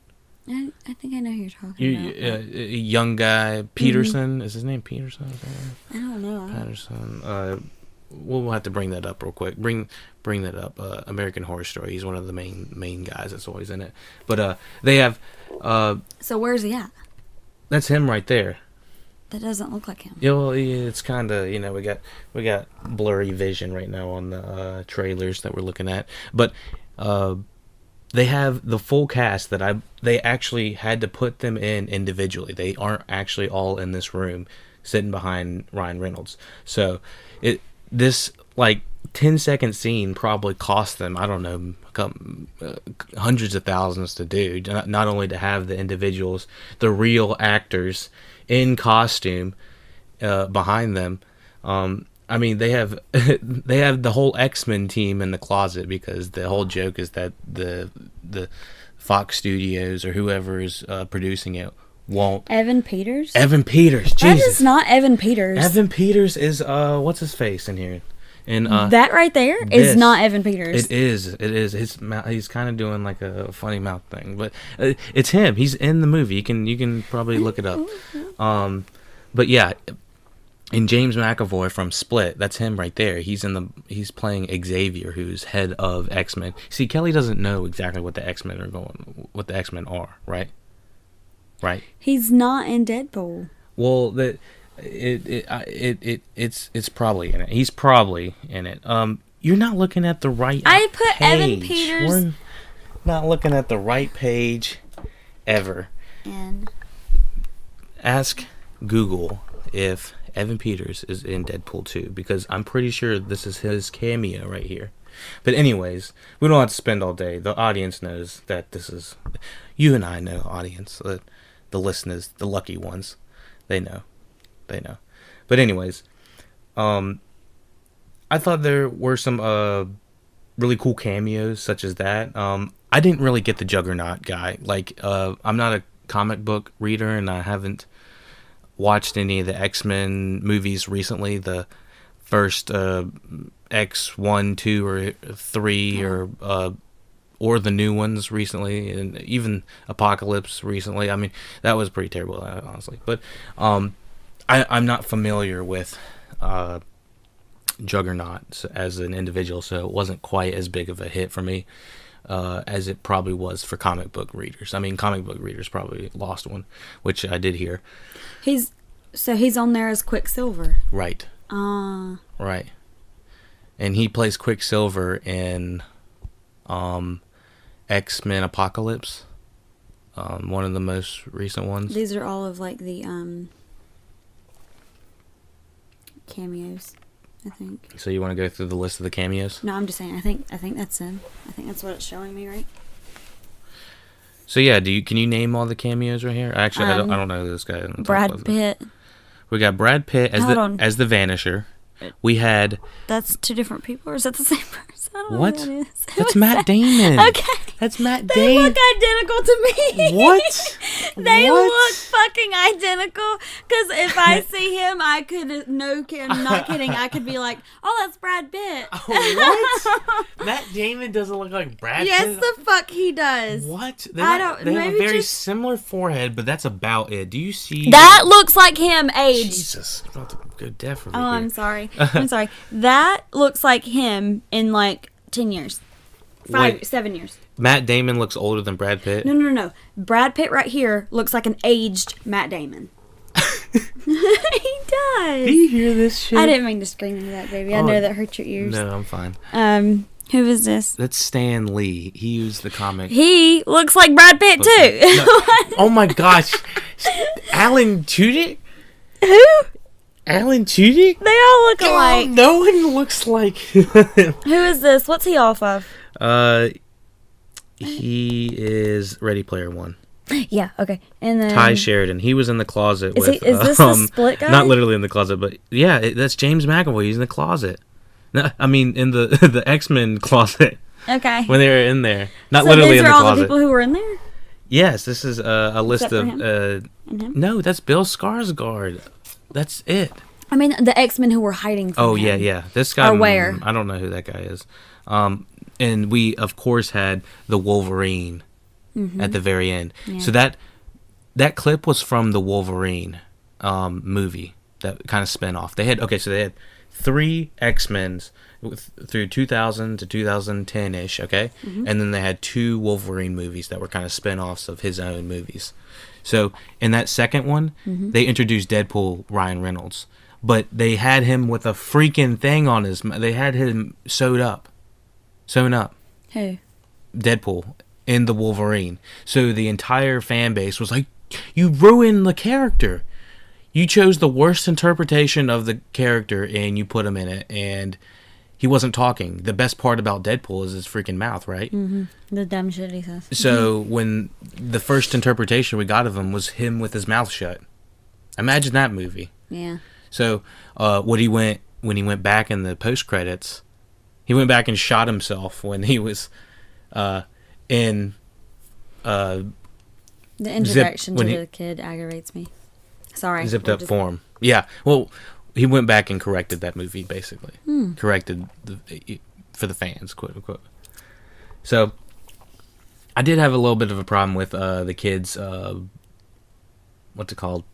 I think I know who you're talking about. A young guy, Peterson. Is his name Peterson? I don't know. Patterson. We'll have to bring that up real quick. Bring that up. American Horror Story. He's one of the main guys that's always in it. But they have. So where's he at? That's him right there. That doesn't look like him. Yeah, well, it's kind of, we got blurry vision right now on the trailers that we're looking at, but they have the full cast that they actually had to put them in individually. They aren't actually all in this room sitting behind Ryan Reynolds. So this like 10-second scene probably cost them, I don't know, hundreds of thousands to do, not only to have the individuals, the real actors in costume behind them. I mean, they have the whole X-Men team in the closet, because the whole joke is that the Fox Studios or whoever is producing it won't. Evan Peters. Jesus. That is not Evan Peters. Evan Peters is what's his face in here? And that right there is not Evan Peters. It is. His mouth, he's kind of doing like a funny mouth thing, but it's him. He's in the movie. You can probably look it up. But yeah, and James McAvoy from Split, that's him right there. He's playing Xavier, who's head of X-Men. See, Kelly doesn't know exactly what the X-Men are, right? Right. He's not in Deadpool. Well, it's probably in it. He's probably in it. You're not looking at the right I put page. Evan Peters. We're not looking at the right page ever. And Ask Google if Evan Peters is in Deadpool 2, because I'm pretty sure this is his cameo right here. But anyways, we don't have to spend all day. The audience knows that this is... You and I know, audience. The listeners, the lucky ones, they know. But anyways, I thought there were some really cool cameos such as that. I didn't really get the Juggernaut guy. Like, I'm not a comic book reader, and I haven't watched any of the X-Men movies recently. The first X1, 2, or 3, or the new ones recently, and even Apocalypse recently. I mean, that was pretty terrible, honestly. But I'm not familiar with Juggernaut as an individual, so it wasn't quite as big of a hit for me as it probably was for comic book readers. I mean, comic book readers probably lost one, which I did hear. he's on there as Quicksilver. Right. Right. And he plays Quicksilver in X-Men Apocalypse, one of the most recent ones. These are all of like the cameos, I think. So you want to go through the list of the cameos? No, I'm just saying. I think that's him. I think that's what it's showing me, right? So yeah, can you name all the cameos right here? Actually, I don't know this guy. Brad Pitt. We got Brad Pitt as the Vanisher. We had... That's two different people, or is that the same person? I don't know What? who that is. That's Matt Damon. Okay. That's Matt They Damon. look identical to me. What? They What? look fucking identical. Because if I see him, I could... I'm not kidding. I could be like, oh, that's Brad Pitt. What? Matt Damon doesn't look like Brad Pitt? Yes, the fuck he does. What? They have a maybe very just- similar forehead, but that's about it. Do you see... That looks like him aged. Jesus. I'm about to go deaf over Oh, here. I'm sorry. I'm sorry. That looks like him in like 10 years. Wait. 7 years. Matt Damon looks older than Brad Pitt? No. Brad Pitt right here looks like an aged Matt Damon. He does. Do you hear this shit? I didn't mean to scream into that, baby. I know that hurt your ears. No, I'm fine. Who is this? That's Stan Lee. He used the comic. He looks like Brad Pitt too. No. Oh my gosh. Alan Tudyk? Who? Alan Tudyk? They all look alike. No one looks like Who is this? What's he off of? He is Ready Player One. Yeah, okay. And then Ty Sheridan. He was in the closet Is with... is this the Split guy? Not literally in the closet, but yeah, that's James McAvoy. He's in the closet. No, I mean, in the X-Men closet. Okay. When they were in there. Not So literally these in the are all closet. the people who were in there? Yes, this is a list Except of... for him? And him? no, that's Bill Skarsgård. That's it. I mean, the X-Men who were hiding from him. Yeah. This guy, Or where? I don't know who that guy is. And we, of course, had the Wolverine at the very end. Yeah. So that clip was from the Wolverine movie, that kind of spin-off. They had 3 X-Men's through 2000 to 2010-ish, okay? And then they had 2 Wolverine movies that were kind of spin-offs of his own movies. So in that second one, they introduced Deadpool, Ryan Reynolds. But they had him with a freaking thing on his... They had him sewn up. Who? Deadpool in the Wolverine. So the entire fan base was like, you ruined the character. You chose the worst interpretation of the character and you put him in it, and he wasn't talking. The best part about Deadpool is his freaking mouth, right? The dumb shit he says. So when the first interpretation we got of him was him with his mouth shut. Imagine that movie. Yeah. So when he went back in the post credits, he went back and shot himself when he was in The introduction to the kid aggravates me. Sorry. Zipped up form. Yeah. Well, he went back and corrected that movie, basically. Corrected for the fans, quote unquote. So I did have a little bit of a problem with the kids. What's it called?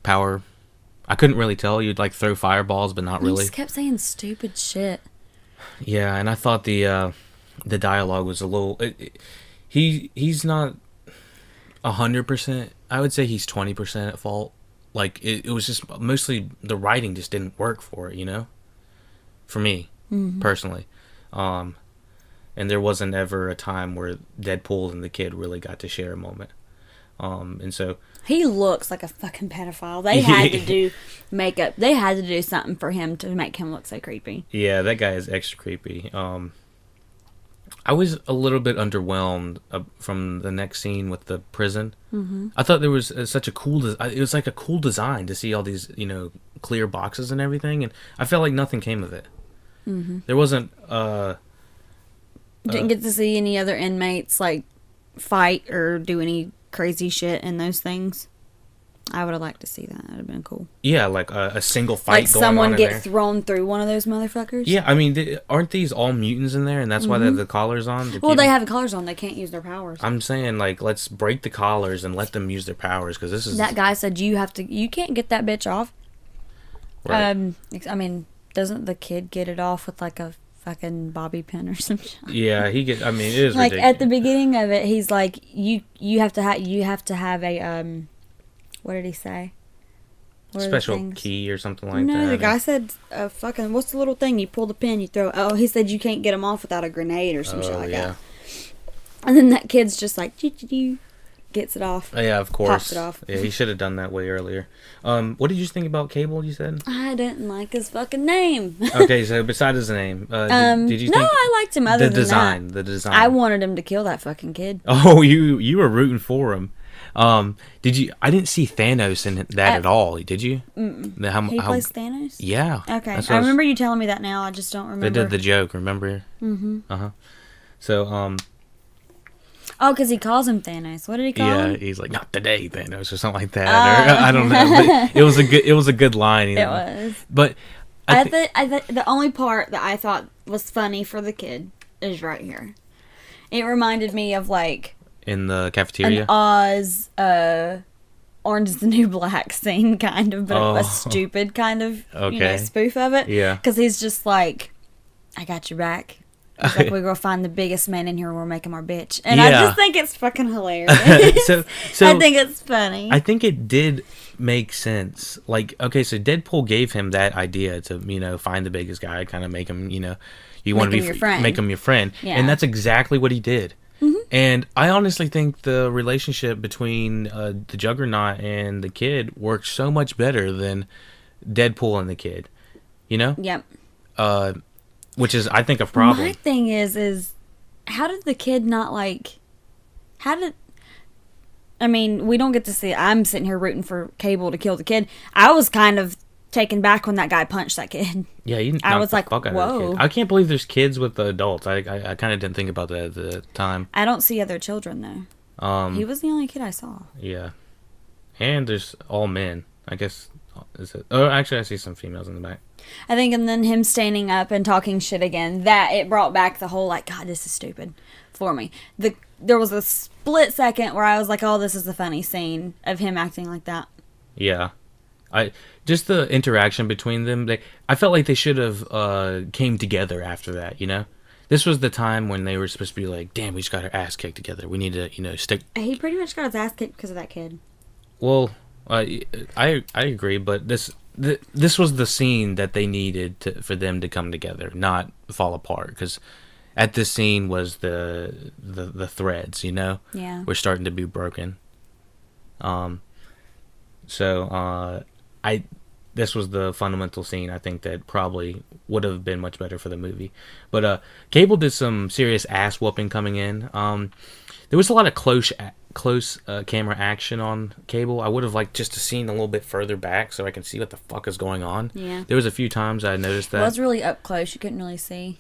Power. I couldn't really tell. You'd like throw fireballs, but not really. He just kept saying stupid shit. Yeah, and I thought the dialogue was a little. He's not 100%. I would say he's 20% at fault. Like it was just mostly the writing just didn't work for it, you know. For me personally, and there wasn't ever a time where Deadpool and the kid really got to share a moment. And so he looks like a fucking pedophile. They had to do makeup. They had to do something for him to make him look so creepy. Yeah, that guy is extra creepy. I was a little bit underwhelmed from the next scene with the prison. I thought there was such a cool. It was like a cool design to see all these, clear boxes and everything, and I felt like nothing came of it. There wasn't. Didn't get to see any other inmates like fight or do any crazy shit in those things. I would have liked to see that. That'd have been cool. Yeah, like a single fight like going on someone in get there. thrown through one of those motherfuckers. Yeah, I mean, aren't these all mutants in there, and that's why they have the collars on? Well, they have the collars on. They can't use their powers. I'm saying, like, let's break the collars and let them use their powers, because this is... That guy said you can't get that bitch off. Right. I mean, doesn't the kid get it off with like a fucking bobby pin or some shit? Yeah, it is like ridiculous. at the beginning of it, he's like, you have to have a what did he say? What special key or something like that. No, the guy said, fucking, what's the little thing? You pull the pin, you throw it. Oh, he said you can't get them off without a grenade or some shit like that. And then that kid's just like, gets it off. Yeah, of course. Pops it off. Yeah, he should have done that way earlier. What did you think about Cable, you said? I didn't like his fucking name. Okay, so besides his name, did you think... No, I liked him other than that. The design. I wanted him to kill that fucking kid. Oh, you were rooting for him. Did you? I didn't see Thanos in that at all. Did you? He plays Thanos? Yeah. Okay. I remember you telling me that now. I just don't remember. They did the joke, remember? So, oh, because he calls him Thanos. What did he call him? Yeah, he's like, not today, Thanos, or something like that. Or, I don't know. But it was a good line. It was. But the only part that I thought was funny for the kid is right here. It reminded me of like in the cafeteria, an Oz, Orange is the New Black scene, kind of, but a stupid kind of spoof of it. Yeah, because he's just like, I got your back. He's like, we're gonna find the biggest man in here and we'll make him our bitch. And I just think it's fucking hilarious. so I think it's funny. I think it did make sense. Like, okay, so Deadpool gave him that idea to, find the biggest guy, kind of make him, you want to be your friend. Make him your friend. Yeah. And that's exactly what he did. And I honestly think the relationship between the Juggernaut and the kid works so much better than Deadpool and the kid. Yep. Which is, I think, a problem. My thing is how did the kid not like... I mean, we don't get to see... I'm sitting here rooting for Cable to kill the kid. I was kind of taken back when that guy punched that kid. Yeah, I was like, fuck out whoa. of the kid. I can't believe there's kids with the adults. I kind of didn't think about that at the time. I don't see other children, though. He was the only kid I saw. Yeah. And there's all men. I guess is it? Oh, actually, I see some females in the back. I think, and then him standing up and talking shit again, that it brought back the whole, like, God, this is stupid for me. There was a split second where I was like, oh, this is a funny scene of him acting like that. Yeah. Just the interaction between them, I felt like they should have came together after that, you know? This was the time when they were supposed to be like, damn, we just got our ass kicked together. We need to, stick. He pretty much got his ass kicked because of that kid. Well, I agree, but this was the scene that they needed for them to come together, not fall apart. Because at this scene was the threads, Yeah. were starting to be broken. This was the fundamental scene, I think, that probably would have been much better for the movie. But Cable did some serious ass whooping coming in. There was a lot of close camera action on Cable. I would have liked just to seen a little bit further back so I can see what the fuck is going on. Yeah. There was a few times I noticed that. It was really up close. You couldn't really see.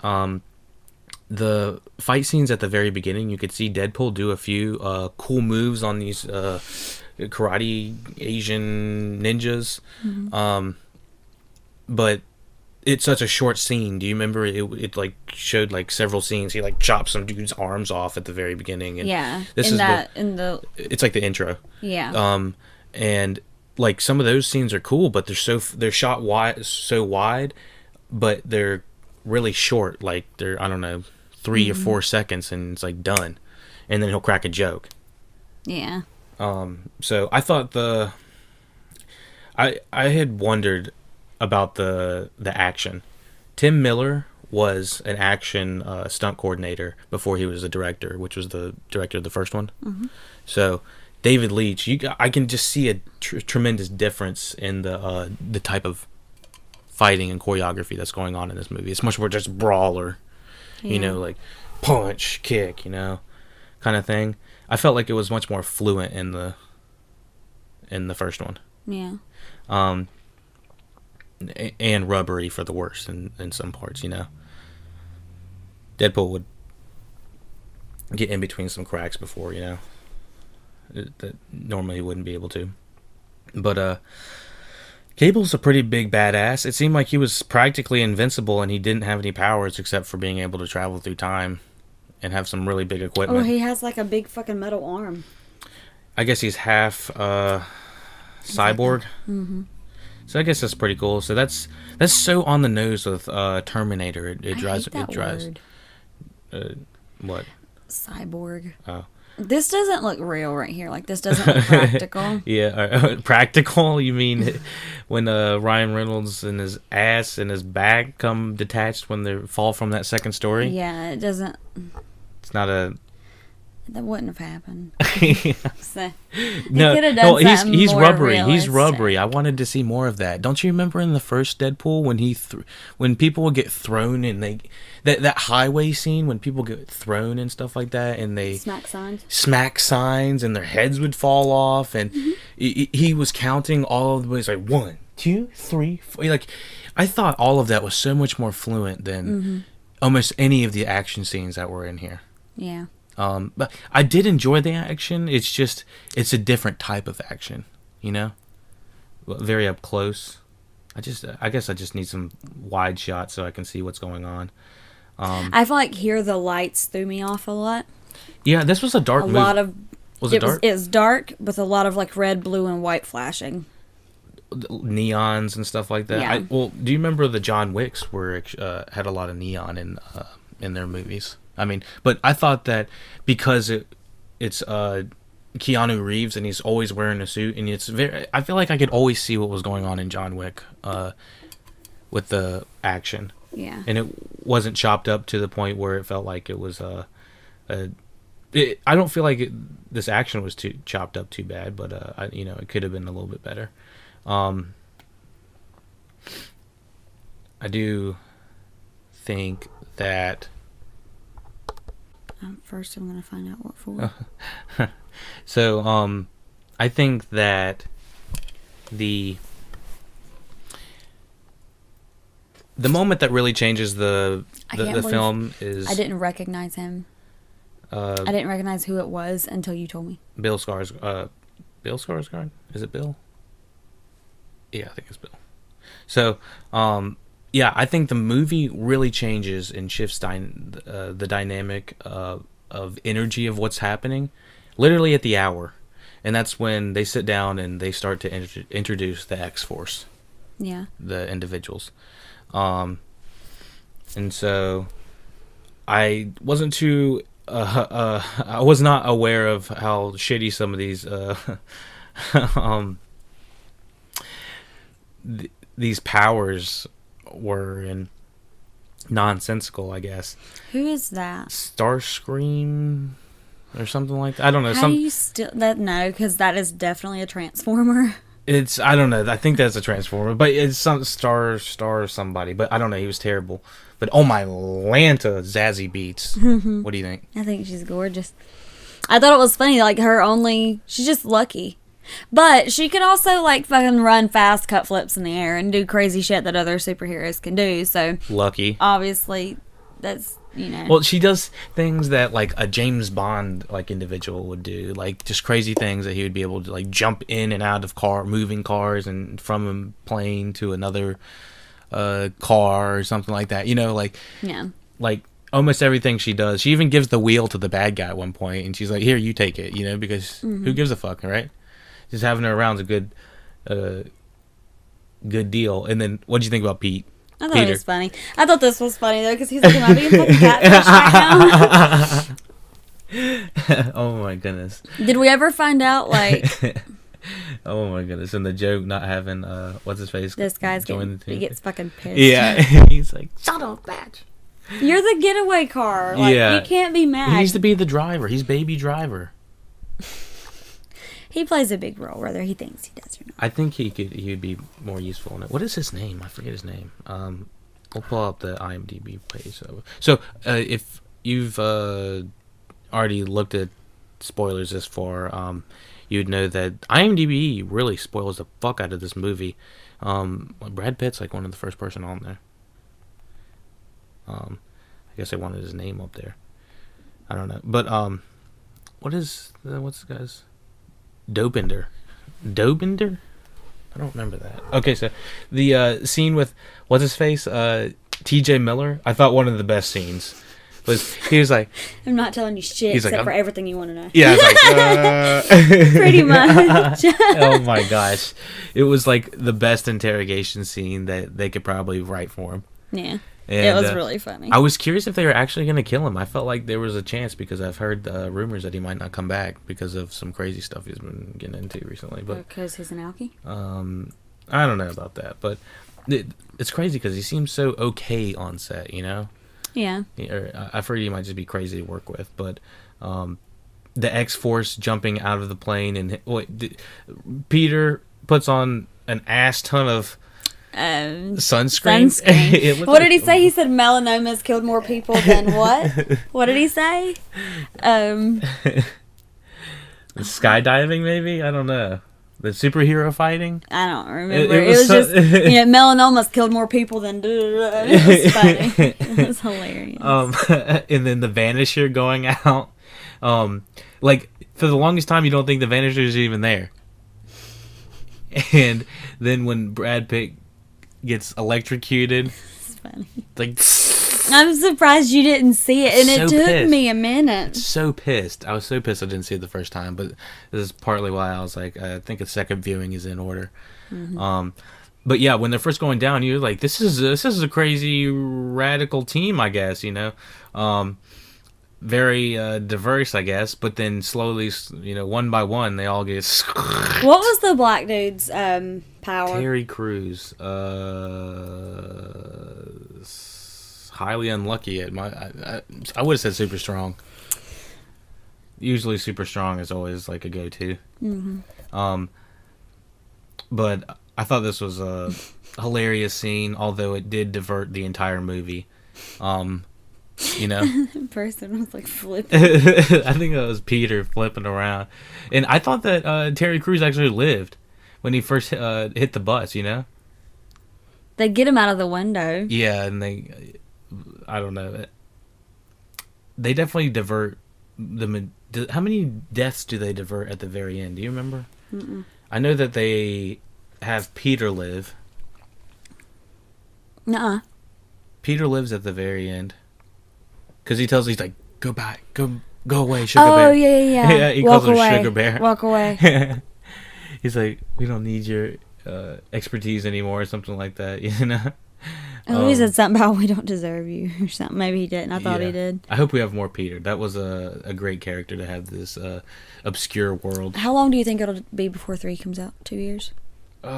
The fight scenes at the very beginning, you could see Deadpool do a few cool moves on these karate Asian ninjas. Mm-hmm. But it's such a short scene. Do you remember it like showed like several scenes? He like chopped some dude's arms off at the very beginning. And yeah. It's like the intro. Yeah. And like some of those scenes are cool, but they're shot wide, but they're really short. Like they're, I don't know, 3 or 4 seconds, and it's like done, and then he'll crack a joke. Yeah. So I thought I had wondered about the action. Tim Miller was an action stunt coordinator before he was a director, which was the director of the first one. Mm-hmm. So David Leitch, I can just see a tremendous difference in the type of fighting and choreography that's going on in this movie. It's much more just brawler, like punch, kick, kind of thing. I felt like it was much more fluent in the first one. Yeah. And rubbery for the worse in some parts, Deadpool would get in between some cracks before, that normally he wouldn't be able to. But Cable's a pretty big badass. It seemed like he was practically invincible and he didn't have any powers except for being able to travel through time and have some really big equipment. Oh, he has like a big fucking metal arm. I guess he's half cyborg. Mm-hmm. So I guess that's pretty cool. So that's so on the nose with Terminator. It drives. I hate that word. What? Cyborg. Oh. This doesn't look real right here. Like, this doesn't look practical. Yeah, practical? You mean when Ryan Reynolds and his ass and his back come detached when they fall from that second story? Yeah, it doesn't. It's not a. That wouldn't have happened. So, no, he's rubbery. Realistic. He's rubbery. I wanted to see more of that. Don't you remember in the first Deadpool when when people would get thrown and that highway scene when people get thrown and stuff like that, and they smack signs and their heads would fall off, and he was counting all of the ways like 1, 2, 3, 4. Like I thought all of that was so much more fluent than almost any of the action scenes that were in here. Yeah. But I did enjoy the action. It's just, it's a different type of action, very up close. I guess I just need some wide shots so I can see what's going on. I feel like here the lights threw me off a lot. Yeah, this was a dark movie. Was it dark? It's dark with a lot of like red, blue, and white flashing. Neons and stuff like that. Yeah. Do you remember the John Wicks had a lot of neon in their movies? I mean, but I thought that because it's Keanu Reeves and he's always wearing a suit, and I feel like I could always see what was going on in John Wick with the action. Yeah. And it wasn't chopped up to the point where it felt like it was I don't feel like this action was too chopped up too bad, but it could have been a little bit better. I do think that. First, I'm going to find out what for. So, I think that the moment that really changes the film is... I didn't recognize him. I didn't recognize who it was until you told me. Bill Skarsgård. Bill Skarsgård? Is it Bill? Yeah, I think it's Bill. So, yeah, I think the movie really changes and shifts the dynamic of energy of what's happening, literally at the hour, and that's when they sit down and they start to introduce the X-Force. Yeah. The individuals, and so I wasn't too. I was not aware of how shitty some of these these powers were and nonsensical, I guess. Who is that? Starscream or something like that. I don't know. How do you still that? No, because that is definitely a Transformer. It's I don't know. I think that's a Transformer, but it's some star somebody. But I don't know. He was terrible. But oh my Lanta, Zazie Beetz. What do you think? I think she's gorgeous. I thought it was funny. Like she's just lucky. But she could also like fucking run fast, cut flips in the air, and do crazy shit that other superheroes can do. So lucky. Obviously, that's Well, she does things that like a James Bond like individual would do, like just crazy things that he would be able to like jump in and out of moving cars, and from a plane to another car or something like that. Like almost everything she does. She even gives the wheel to the bad guy at one point, and she's like, "Here, you take it," because who gives a fuck, right? Just having her around's a good deal. And then, what do you think about Pete? I thought it was funny. I thought this was funny though, because he's like, "Am I being fucking catfish right now?" Oh my goodness! Did we ever find out like? Oh my goodness! And the joke not having what's his face? This guy's he gets fucking pissed. Yeah, he's like, "Shut up, bitch! You're the getaway car. Like, you can't be mad." He needs to be the driver. He's baby driver. He plays a big role, whether he thinks he does or not. I think he'd be more useful in it. What is his name? I forget his name. We'll pull up the IMDb page. So if you've already looked at spoilers this far, you'd know that IMDb really spoils the fuck out of this movie. Brad Pitt's like one of the first person on there. I guess they wanted his name up there. I don't know, but what's the guy's? Dopinder? I don't remember that. Okay, so the scene with what's his face, T.J. Miller. I thought one of the best scenes was he was like, "I'm not telling you shit except for everything you want to know." Yeah, it's like pretty much. Oh my gosh, it was like the best interrogation scene that they could probably write for him. Yeah. And, it was really funny. I was curious if they were actually going to kill him. I felt like there was a chance because I've heard rumors that he might not come back because of some crazy stuff he's been getting into recently. But because he's an alkie? I don't know about that, but it's crazy because he seems so okay on set, Yeah. I've heard he might just be crazy to work with, but the X-Force jumping out of the plane and Peter puts on an ass ton of sunscreen. What did he say? He said melanoma's killed more people than what? What did he say? Skydiving, maybe? I don't know. The superhero fighting? I don't remember. It was just melanoma's killed more people than. It was funny. It was hilarious. And then the Vanisher going out. Like for the longest time, you don't think the Vanisher is even there, and then when Brad Pitt gets electrocuted. It's funny. Like, I'm surprised you didn't see it, and so it took pissed. me a minute. So pissed. I was so pissed I didn't see it the first time, but this is partly why I was like, I think a second viewing is in order. Mm-hmm. But yeah, when they're first going down, you're like, this is a crazy radical team, I guess, very diverse, I guess, but then slowly, one by one, they all get. What was the black dude's power? Terry Crews, highly unlucky at I would have said super strong. Usually, super strong is always like a go-to. Mm-hmm. But I thought this was a hilarious scene, although it did divert the entire movie. The person was like flipping. I think that was Peter flipping around, and I thought that Terry Crews actually lived when he first hit the bus. They get him out of the window. Yeah, and I don't know. They definitely divert how many deaths do they divert at the very end? Do you remember? Mm-mm. I know that they have Peter live. Nuh-uh. Peter lives at the very end. Because he tells, he's like, go back, go away, Sugar Bear. Oh, yeah. He Walk calls him away. Sugar Bear. Walk away. He's like, we don't need your expertise anymore, or something like that, you know? He said something about we don't deserve you or something. Maybe he didn't. I thought he did. I hope we have more Peter. That was a great character to have this obscure world. How long do you think it'll be before 3 comes out? 2 years? 3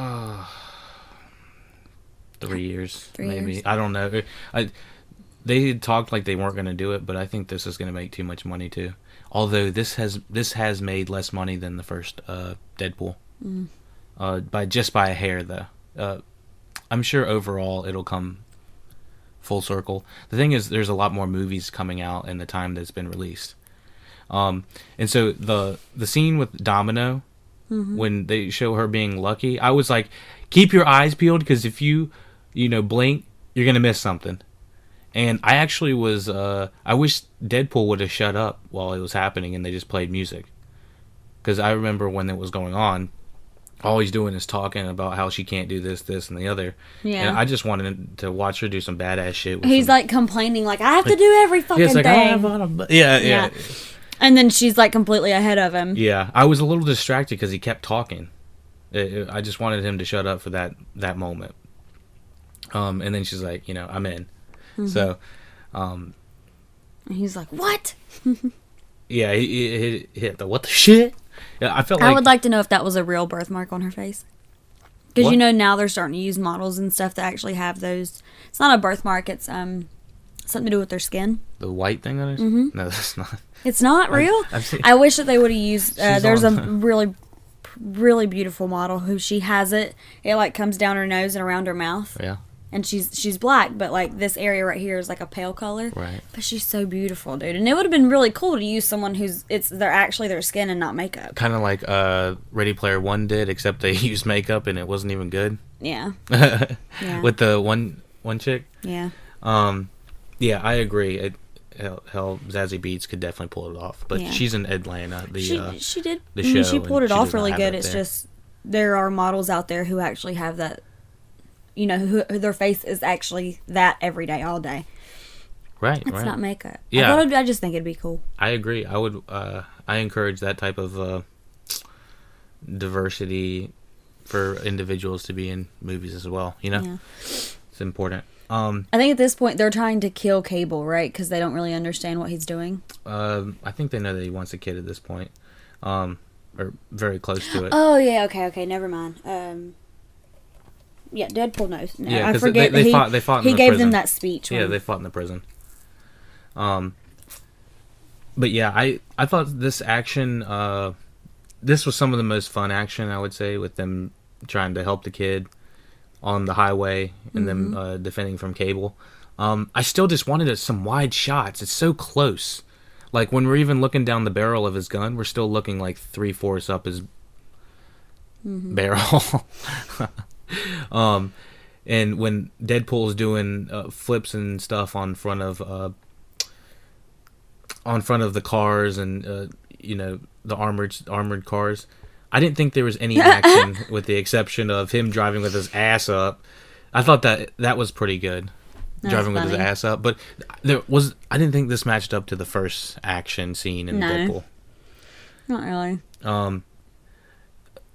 years, 3 maybe. years. I don't know. They had talked like they weren't going to do it, but I think this is going to make too much money too. Although this has made less money than the first Deadpool, by a hair though. I'm sure overall it'll come full circle. The thing is, there's a lot more movies coming out in the time that's been released, and so the scene with Domino, when they show her being lucky, I was like, keep your eyes peeled, because if you blink, you're gonna miss something. And I actually was, I wish Deadpool would have shut up while it was happening and they just played music. Because I remember when it was going on, all he's doing is talking about how she can't do this, and the other. Yeah. And I just wanted to watch her do some badass shit. He's like complaining, like, I have to do every fucking like, thing. Yeah. And then she's like completely ahead of him. Yeah, I was a little distracted because he kept talking. I just wanted him to shut up for that moment. And then she's like, I'm in. So, And he's like, what? yeah, he hit the what the shit. Yeah, I felt like I would like to know if that was a real birthmark on her face. Because What? now they're starting to use models and stuff that actually have those. It's not a birthmark. It's something to do with their skin. the white thing on it. No, that's not. It's not real. I've seen- I wish that they would have used. There's a on- really, really beautiful model who she has it. It like comes down her nose and around her mouth. Yeah, And she's black, but like this area right here is like a pale color. right. But she's so beautiful, dude. And it would have been really cool to use someone who's they're actually their skin and not makeup. Kind of like Ready Player One did, except they used makeup and it wasn't even good. Yeah. Yeah. With the one chick. Yeah. Yeah, I agree. Hell, Zazie Beetz could definitely pull it off, but Yeah. she's in Atlanta. She did. the I mean, show, she pulled and it she off does not really have good. it It's there. just there are models out there who actually have that. Who their face is actually that every day, all day. Right. It's not makeup. Yeah. I just think it'd be cool. I agree. I would. I encourage that type of diversity for individuals to be in movies as well. Yeah. It's important. I think at this point they're trying to kill Cable, right? Because they don't really understand what he's doing. I think they know that he wants a kid at this point, or very close to it. Oh yeah, okay, never mind. Yeah, Deadpool knows. No, Yeah, I 'cause forget. they fought in he the gave prison. them that speech. Yeah, they fought in the prison. But yeah, I thought this action, this was some of the most fun action, I would say, with them trying to help the kid on the highway and them defending from Cable. I still just wanted some wide shots. It's so close. Like when we're even looking down the barrel of his gun, we're still looking like 3/4 up his barrel. And when Deadpool's doing flips and stuff on front of the cars and the armored cars, I didn't think there was any action with the exception of him driving with his ass up. I thought that was pretty good, driving with his funny. ass up. But I didn't think this matched up to the first action scene in No. Deadpool. Not really.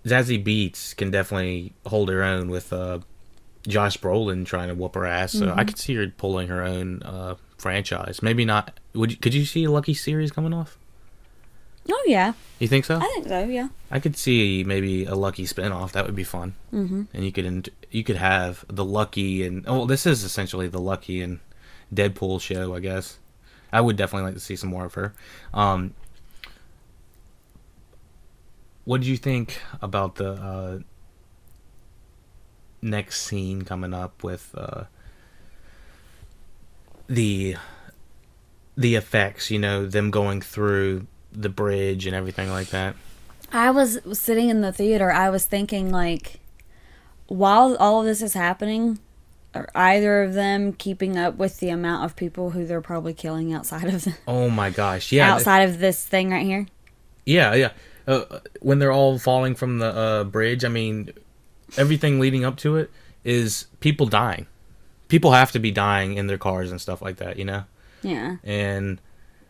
Zazie Beetz can definitely hold her own with Josh Brolin trying to whoop her ass. So I could see her pulling her own franchise. Maybe not. Could you see a Lucky series coming off? Oh yeah, You think so? I think so. Yeah. I could see maybe a Lucky spinoff. That would be fun. Mm-hmm. And you could have the Lucky and this is essentially the Lucky and Deadpool show, I guess. I would definitely like to see some more of her. What did you think about the next scene coming up with the effects? Them going through the bridge and everything like that. I was sitting in the theater. I was thinking, like, while all of this is happening, are either of them keeping up with the amount of people who they're probably killing outside of Oh my gosh! Yeah, outside of this thing right here? yeah. When they're all falling from the bridge, I mean, everything leading up to it is people dying. People have to be dying in their cars and stuff like that, you know? Yeah. And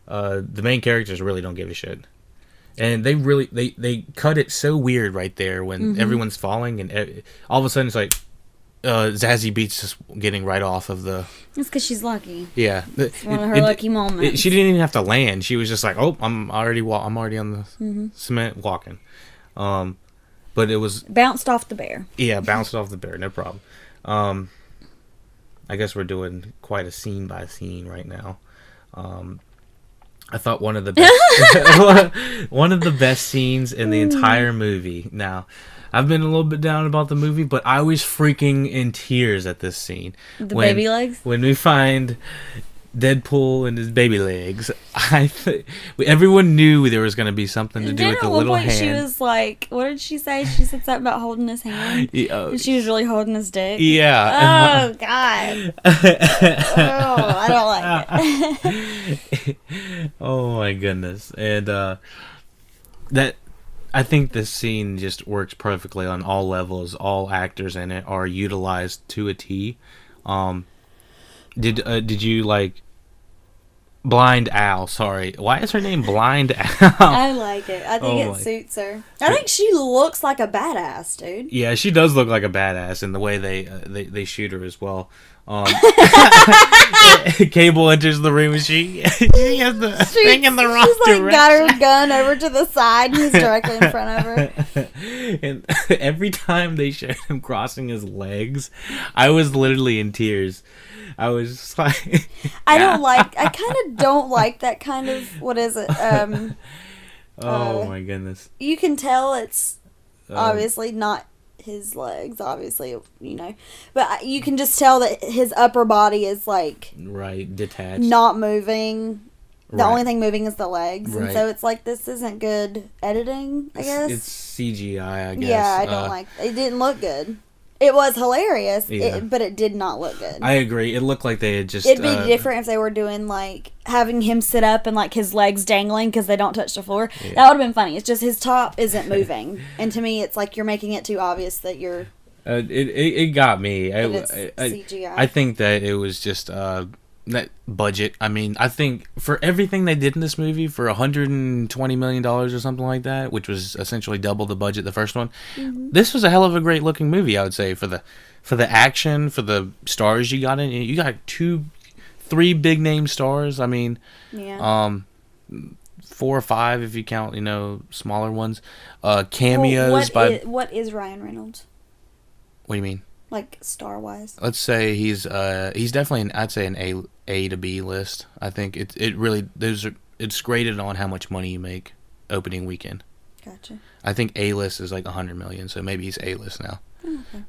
the main characters really don't give a shit. And they cut it so weird right there when everyone's falling and all of a sudden it's like Zazie Beetz just getting right off of the... It's because she's lucky. Yeah. It's one of her lucky moments. She didn't even have to land. She was just like, oh, I'm already on the cement walking. But it was... Bounced off the bear. Yeah, bounced off the bear. No problem. I guess we're doing quite a scene by scene right now. I thought one of the best scenes in the entire movie. Now, I've been a little bit down about the movie, but I was freaking in tears at this scene. Baby legs? When we find Deadpool and his baby legs, everyone knew there was going to be something to do with the little hand. She was like, what did she say? She said something about holding his hand. And she was really holding his dick. Yeah. Oh, God. Oh, I don't like it. Oh, my goodness. And I think this scene just works perfectly on all levels. All actors in it are utilized to a T. Did you like Blind Al? Sorry, why is her name Blind Al? I like it. I think it suits her. I think she looks like a badass, dude. Yeah, she does look like a badass in the way they shoot her as well. Cable enters the room and she has the thing in the wrong direction. She's got her gun over to the side and he's directly in front of her. And every time they showed him crossing his legs, I was literally in tears. I was just like... I kind of don't like that kind of, what is it? Oh my goodness. You can tell it's obviously not his legs, obviously, you know, but you can just tell that his upper body is like detached, not moving. The only thing moving is the legs, and so it's like this isn't good editing. I guess it's CGI. I guess. Yeah, I don't like. It didn't look good. It was hilarious, but it did not look good. I agree. It looked like they had just... It'd be different if they were doing, like, having him sit up and, like, his legs dangling because they don't touch the floor. Yeah. That would have been funny. It's just his top isn't moving. And to me, it's like you're making it too obvious that you're... It got me. It's CGI. I think that it was just... that budget. I mean, I think for everything they did in this movie, for $120 million or something like that, which was essentially double the budget the first one, this was a hell of a great looking movie. I would say for the action, for the stars you got in, you got 3 big name stars. I mean, 4 or 5 if you count, smaller ones. Cameos what is Ryan Reynolds? What do you mean? Like star wise? Let's say he's definitely an A to B list. I think it's graded on how much money you make opening weekend. Gotcha. I think A list is like 100 million, so maybe he's A list now. Okay.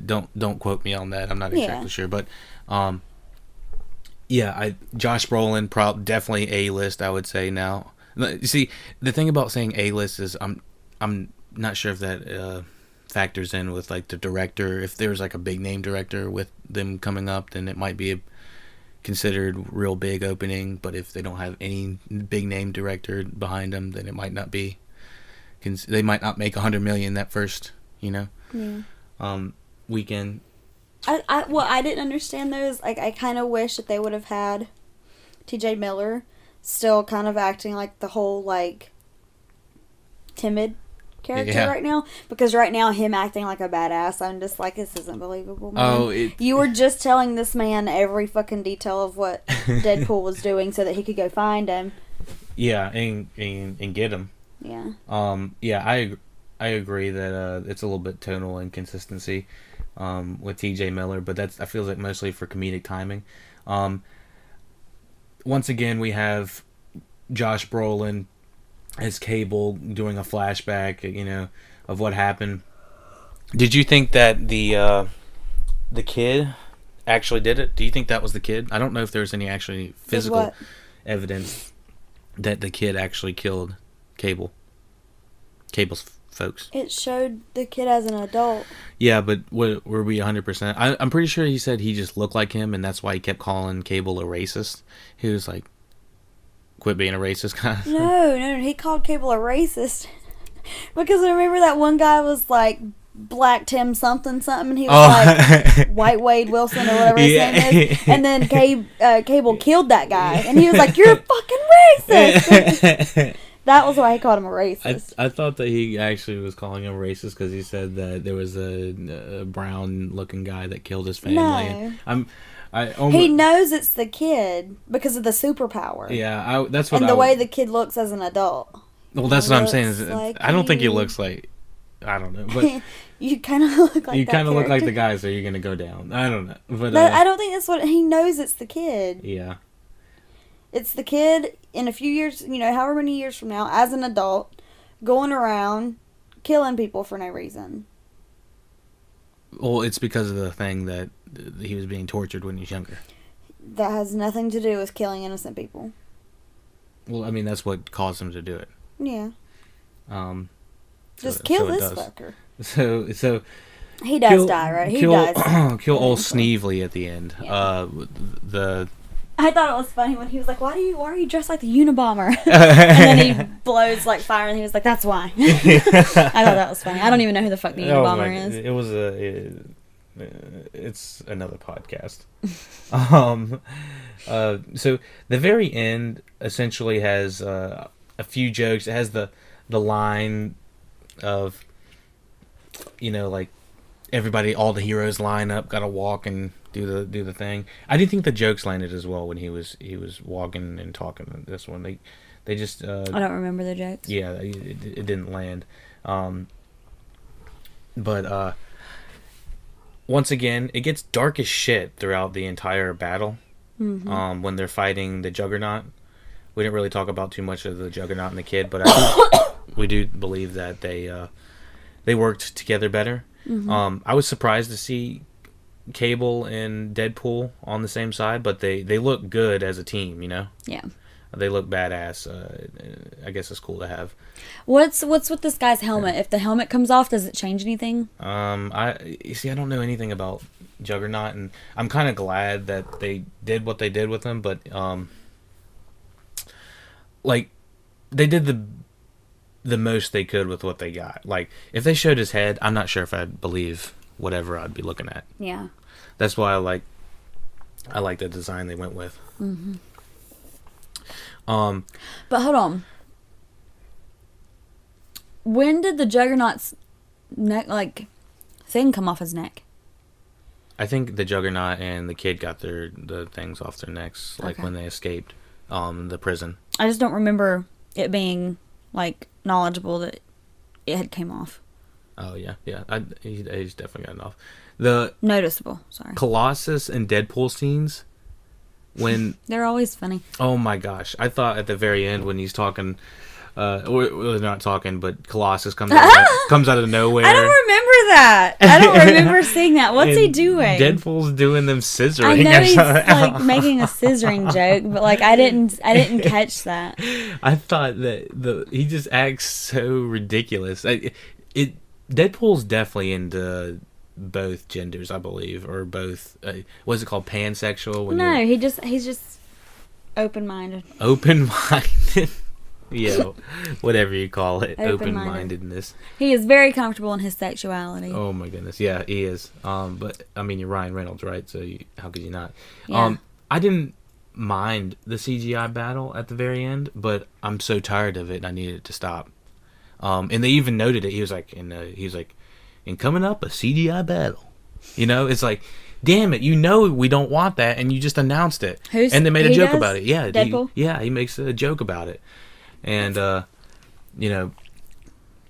Don't quote me on that. I'm not exactly sure, but Josh Brolin definitely A list. I would say now. You see, the thing about saying A list is I'm not sure if that factors in with like the director. If there's like a big name director with them coming up, then it might be considered real big opening. But if they don't have any big name director behind them, then it might not be. They might not make 100 million that first, weekend. What I didn't understand though is like I kind of wish that they would have had T.J. Miller still kind of acting like the whole like timid character right now, because right now him acting like a badass, I'm just like, this isn't believable, man. You were just telling this man every fucking detail of what Deadpool was doing so that he could go find him. Yeah, and get him. Yeah. I agree that it's a little bit tonal inconsistency with T.J. Miller, but I feel like mostly for comedic timing. Once again, we have Josh Brolin as Cable doing a flashback, of what happened. Did you think that the kid actually did it? Do you think that was the kid? I don't know if there was any actually physical evidence that the kid actually killed Cable's folks. It showed the kid as an adult. Yeah, but were we 100%? I'm pretty sure he said he just looked like him, and that's why he kept calling Cable a racist. He was like, quit being a racist kind of. No, he called Cable a racist because I remember that one guy was like Black Tim something, and he was like White Wade Wilson or whatever his name is. And then Cable killed that guy, and he was like, "You're fucking racist." That was why he called him a racist. I thought that he actually was calling him racist because he said that there was a brown-looking guy that killed his family. No. And he knows it's the kid because of the superpower. Yeah, that's what. And the way the kid looks as an adult. Well, that's what I'm saying. Is Like I don't think he looks like. I don't know, but you kind of look like. You kind of look like the guy, so you're gonna go down. I don't know, but I don't think that's what he knows. It's the kid. Yeah. It's the kid in a few years, however many years from now, as an adult, going around killing people for no reason. Well, it's because of the thing that he was being tortured when he was younger. That has nothing to do with killing innocent people. Well, I mean, that's what caused him to do it. Yeah. Just kill this fucker. So he does die, right? He dies. Kill old Sneevely at the end. Yeah. The I thought it was funny when he was like, "Why are you dressed like the Unabomber?" And then he blows like fire, and he was like, "That's why." I thought that was funny. I don't even know who the fuck the Unabomber is. It was it's another podcast. So the very end essentially has a few jokes. It has the line of, like everybody, all the heroes line up, gotta walk and do the thing. I didn't think the jokes landed as well when he was walking and talking. This one, they just. I don't remember the jokes. Yeah, it didn't land. But once again, it gets dark as shit throughout the entire battle. Mm-hmm. When they're fighting the Juggernaut, we didn't really talk about too much of the Juggernaut and the kid, but we do believe that they worked together better. Mm-hmm. I was surprised to see Cable and Deadpool on the same side, but they look good as a team, Yeah. They look badass. I guess it's cool to have. What's with this guy's helmet? If the helmet comes off, does it change anything? You see, I don't know anything about Juggernaut, and I'm kind of glad that they did what they did with him, but like they did the most they could with what they got. Like if they showed his head, I'm not sure if I'd believe whatever I'd be looking at. Yeah. That's why I like the design they went with. Mm-hmm. But hold on. When did the Juggernaut's neck, thing come off his neck? I think the Juggernaut and the kid got the things off their necks, when they escaped the prison. I just don't remember it being knowledgeable that it had came off. Oh yeah. He's definitely gotten off. The noticeable. Sorry. Colossus and Deadpool scenes when they're always funny. Oh my gosh! I thought at the very end when he's talking, or they're not talking, but Colossus comes out of nowhere. I don't remember that. I don't remember seeing that. What's he doing? Deadpool's doing them scissoring. I know he's making a scissoring joke, but I didn't catch that. I thought that he just acts so ridiculous. Deadpool's definitely into both genders, I believe, or both. What's it called? Pansexual? No, he's just open-minded. Open-minded. Yeah, whatever you call it, open-mindedness. He is very comfortable in his sexuality. Oh my goodness, yeah, he is. But I mean, you're Ryan Reynolds, right? So how could you not? Yeah. I didn't mind the CGI battle at the very end, but I'm so tired of it, and I needed it to stop. And they even noted it. He was like, and coming up a CGI battle. It's like, damn it, we don't want that, and you just announced it. And they made a joke about it. Yeah, Deadpool? He makes a joke about it. And,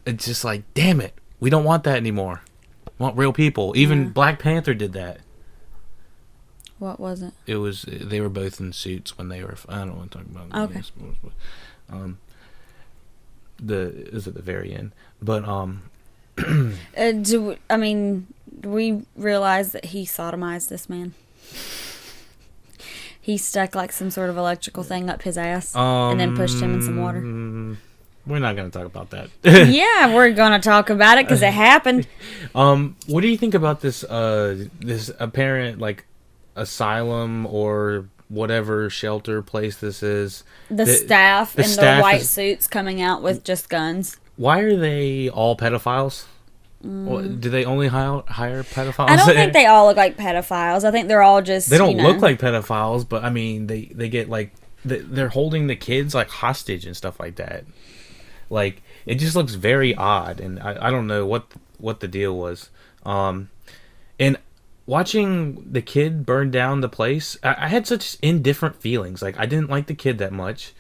it's just like, damn it, we don't want that anymore. We want real people. Even Black Panther did that. What was it? It was, they were both in suits when they were, I don't want to talk about it. Okay. It was at the very end. But, do we realize that he sodomized this man? He stuck some sort of electrical thing up his ass and then pushed him in some water. We're not going to talk about that. Yeah, we're going to talk about it because it happened. What do you think about this apparent asylum or whatever shelter place this is? The staff in their white suits coming out with just guns. Why are they all pedophiles? Well, do they only hire pedophiles? I don't think they all look like pedophiles. I think they're all just. They don't look like pedophiles, but I mean, they get like they're holding the kids like hostage and stuff like that. Like it just looks very odd, and I don't know what the deal was. And watching the kid burn down the place, I had such indifferent feelings. Like I didn't like the kid that much.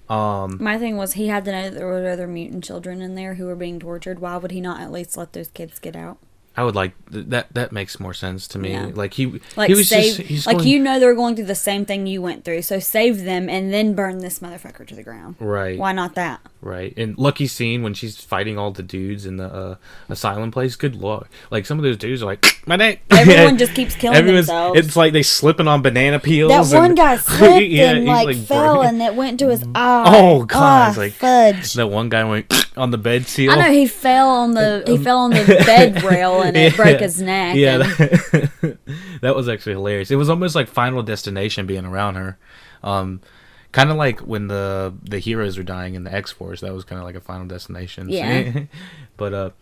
My thing was he had to know that there were other mutant children in there who were being tortured. Why would he not at least let those kids get out? I would like that. That makes more sense to me. Yeah. Like he Like was save, just he's like going, you know they're going through the same thing you went through, so save them and then burn this motherfucker to the ground. Right. Why not that? Right. And lucky scene when she's fighting all the dudes in the asylum place. Good lord. Like some of those dudes are like my neck. Everyone just keeps killing themselves. It's like they slipping on banana peels. That one guy slipped and he's, like fell burning. and it went to his eye. Oh god! It's like fudge. that one guy went on the bed seal. I know he fell on the bed rail and it broke his neck. Yeah, that was actually hilarious. It was almost like Final Destination being around her. Kind of like when the heroes were dying in the X-Force. That was kind of like a Final Destination. Yeah. But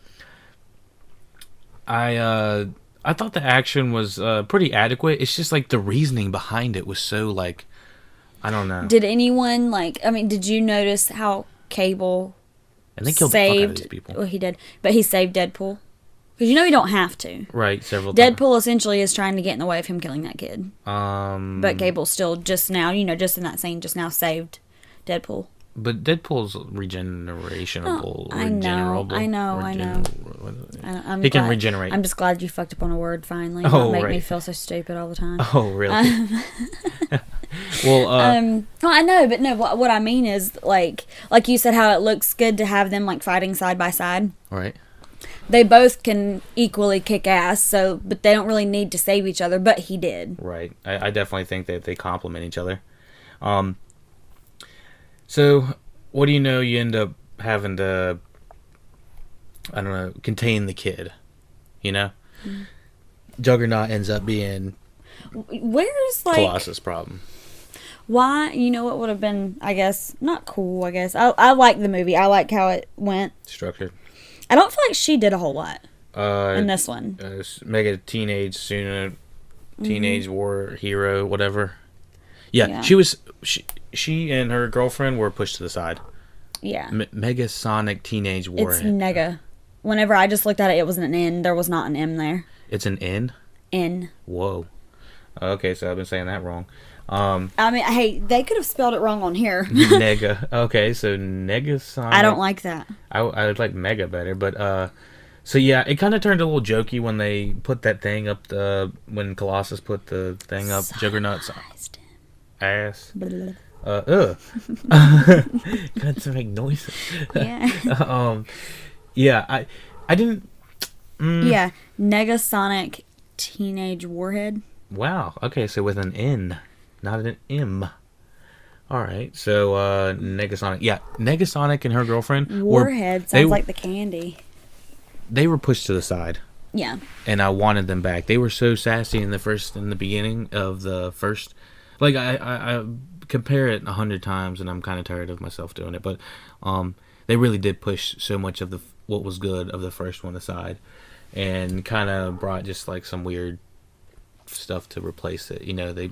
I thought the action was pretty adequate. It's just like the reasoning behind it was so like I don't know. Did anyone did you notice how Cable And they killed the fuck out of these people. Well, he did, but he saved Deadpool. Because you know you don't have to. Right, several times. Deadpool essentially is trying to get in the way of him killing that kid. But Cable still just now, just in that scene, just now saved Deadpool. But Deadpool's regenerationable. I know. He can regenerate. I'm just glad you fucked up on a word finally. Oh, Don't make me right. feel so stupid all the time. Oh, really? Well, I know, but no, what I mean is, like you said, how it looks good to have them, like, fighting side by side. right. They both can equally kick ass, but they don't really need to save each other, but he did. Right. I definitely think that they complement each other. So, what do you know? You end up having to, I don't know, contain the kid. You know? Mm-hmm. Juggernaut ends up being Where's, like... Colossus' problem. Why? You know what would have been, I guess, not cool, I guess. I like the movie. I like how it went. Structured. I don't feel like she did a whole lot in this one. Mega teenage war hero, whatever. Yeah. She and her girlfriend were pushed to the side. Yeah. Mega Sonic Teenage War. It's Nega. Whenever I just looked at it, it was an N. There was not an M there. It's an N? N. Whoa. Okay, so I've been saying that wrong. Hey, they could have spelled it wrong on here. Nega. Okay, so Negasonic. I don't like that. I would like Mega better, but so yeah, it kind of turned a little jokey when they put that thing up when Colossus put the thing up Juggernaut's ass. Got to make noises. Yeah. Yeah, I didn't. Yeah, Negasonic Teenage Warhead. Wow. Okay, so with an N. Not an M. Alright, so Negasonic. Yeah, Negasonic and her girlfriend. Warhead sounds like the candy. They were pushed to the side. Yeah. And I wanted them back. They were so sassy in the beginning of the first. Like, I compare it 100 times, and I'm kind of tired of myself doing it. But they really did push so much of what was good of the first one aside. And kind of brought just, like, some weird stuff to replace it. They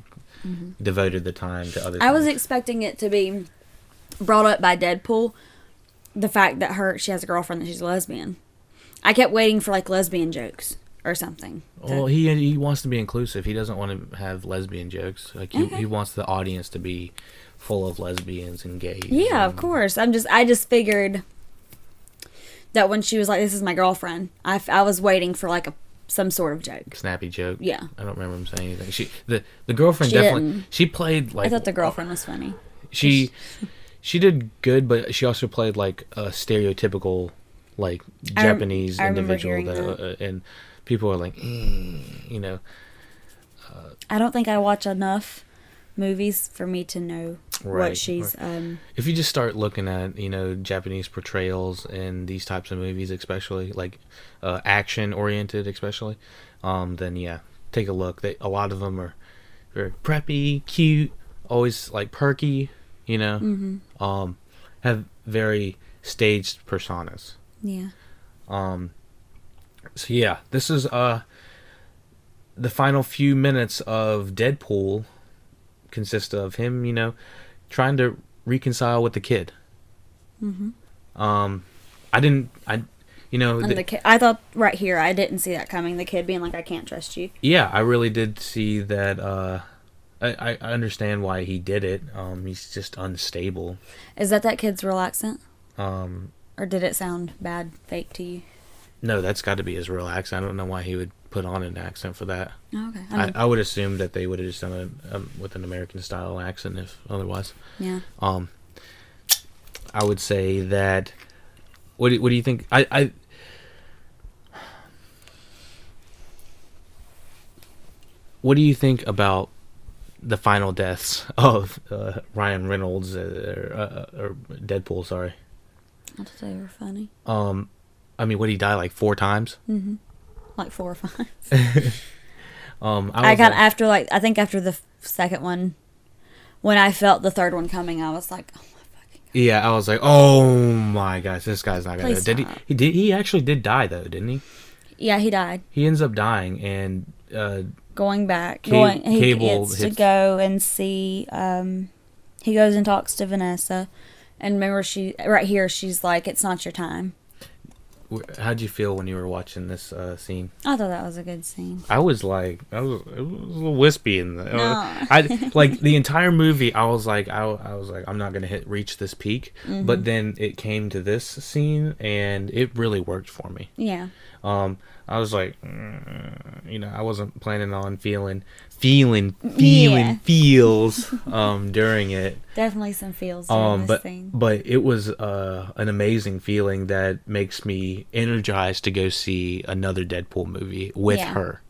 devoted the time to other things. I was expecting it to be brought up by Deadpool, the fact that she has a girlfriend that she's a lesbian. I kept waiting for like lesbian jokes or something. Well, he wants to be inclusive. He doesn't want to have lesbian jokes. Like he wants the audience to be full of lesbians and gays. Yeah, of course. I just figured that when she was like, "This is my girlfriend," I was waiting for like some sort of joke. Snappy joke. Yeah. I don't remember him saying anything. The girlfriend She definitely didn't. She played like I thought the girlfriend was funny. She did good, but she also played like a stereotypical like Japanese I remember individual hearing that. And people are like, I don't think I watch enough movies for me to know what she's If you just start looking at Japanese portrayals in these types of movies, especially like action oriented, especially then yeah, take a look. A lot of them are very preppy, cute, always like perky, have very staged personas. Yeah. So yeah, this is the final few minutes of Deadpool consist of him, trying to reconcile with the kid. Mm-hmm. The kid, I thought right here, I didn't see that coming. The kid being like, "I can't trust you." Yeah, I really did see that. I understand why he did it. He's just unstable. Is that kid's real accent? Or did it sound bad, fake to you? No, that's got to be his real accent. I don't know why he would put on an accent for that. Oh, okay. I would assume that they would have just done it with an American style accent if otherwise. Yeah. I would say that. What do you think? What do you think about the final deaths of Ryan Reynolds or Deadpool? Sorry. I thought they were funny. I mean, what, he die like 4 times? Mm-hmm. Like 4 or 5. I think after the second one, when I felt the third one coming, I was like, oh my fucking God. Yeah, I was like, oh my gosh, this guy's not gonna. Please Did stop. he actually did die though, didn't he? Yeah, he died. He ends up dying and going back. Cable He gets to hits- go and see. He goes and talks to Vanessa, and remember, she's like, "It's not your time." How'd you feel when you were watching this scene? I thought that was a good scene. It was a little wispy in the. No. I like the entire movie. I was like, I'm not gonna reach this peak, Mm-hmm. but then it came to this scene, and it really worked for me. Yeah. I was like, I wasn't planning on feeling Yeah. feels during it. Definitely some feels during this scene. But it was an amazing feeling that makes me energized to go see another Deadpool movie with her.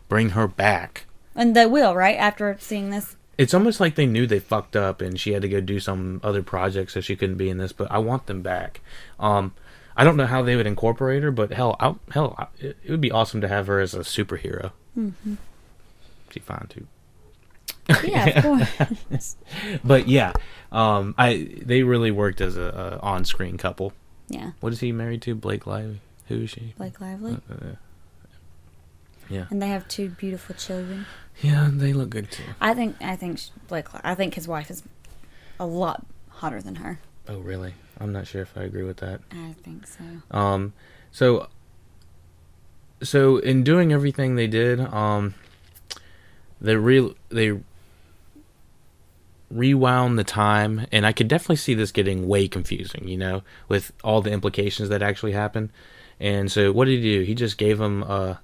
Bring her back. And they will, right? After seeing this. It's almost like they knew they fucked up and she had to go do some other project, so she couldn't be in this, but I want them back. I don't know how they would incorporate her, but it would be awesome to have her as a superhero. Mm-hmm. She's fine too. Yeah, of course. But yeah, they really worked as a on-screen couple. Yeah. What is he married to? Blake Lively. Who is she? Blake Lively. Yeah. And they have 2 beautiful children. Yeah, they look good too. I think his wife is a lot hotter than her. Oh really? I'm not sure if I agree with that. I think so. So in doing everything they did, they rewound the time, and I could definitely see this getting way confusing, with all the implications that actually happened. And so what did he do? He just gave him a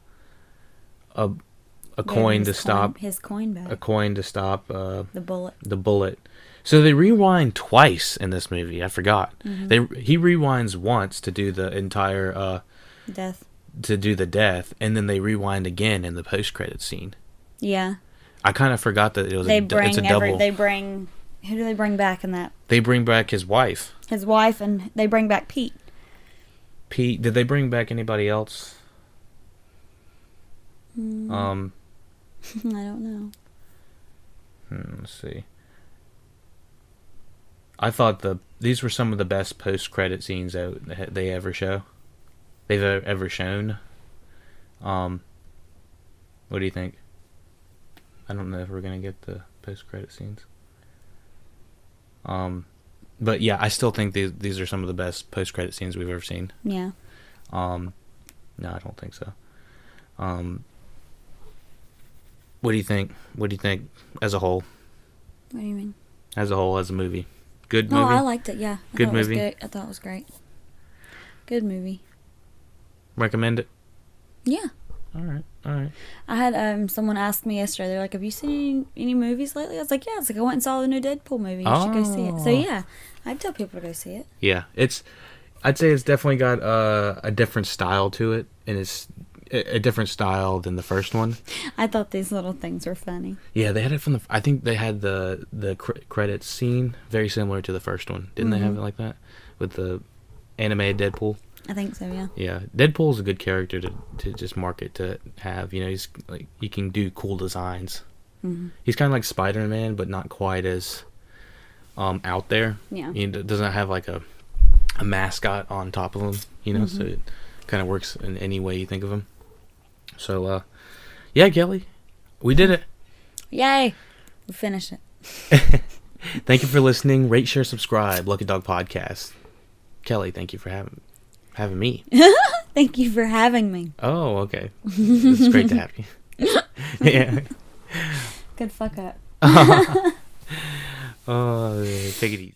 coin to stop his coin back. A coin to stop The bullet. So they rewind twice in this movie. I forgot. Mm-hmm. He rewinds once to do the entire Death. to do the death, and then they rewind again in the post-credit scene. Yeah. I kind of forgot that it was It's a double. Who do they bring back in that? They bring back his wife. His wife, and they bring back Pete. Pete. Did they bring back anybody else? I don't know. Let's see. I thought these were some of the best post-credit scenes that they've ever shown. What do you think? I don't know if we're gonna get the post-credit scenes. But yeah, I still think these are some of the best post-credit scenes we've ever seen. Yeah. No, I don't think so. What do you think? What do you think as a whole? What do you mean? As a whole, as a movie. Good No, movie? I liked it, yeah. Good movie? I thought it was great. Good movie. Recommend it? Yeah. Alright. I had someone ask me yesterday, they're like, have you seen any movies lately? I was like, yeah. It's like, I went and saw the new Deadpool movie. You should go see it. So yeah, I'd tell people to go see it. Yeah, I'd say it's definitely got a different style to it, and it's a different style than the first one. I thought these little things were funny. Yeah, they had it from I think they had the credits scene very similar to the first one. Didn't they have it like that? With the animated Deadpool? I think so, yeah. Yeah, Deadpool's a good character to just market to have. He's like, he can do cool designs. Mm-hmm. He's kind of like Spider-Man, but not quite as out there. Yeah. He doesn't have like a mascot on top of him, so it Kind of works in any way you think of him. So, yeah, Kelly, we did it. Yay. We finished it. Thank you for listening. Rate, share, subscribe. Lucky Dog Podcast. Kelly, thank you for having me. Thank you for having me. Oh, okay. It's great to have you. Yeah. Good fuck up. Oh, take it easy.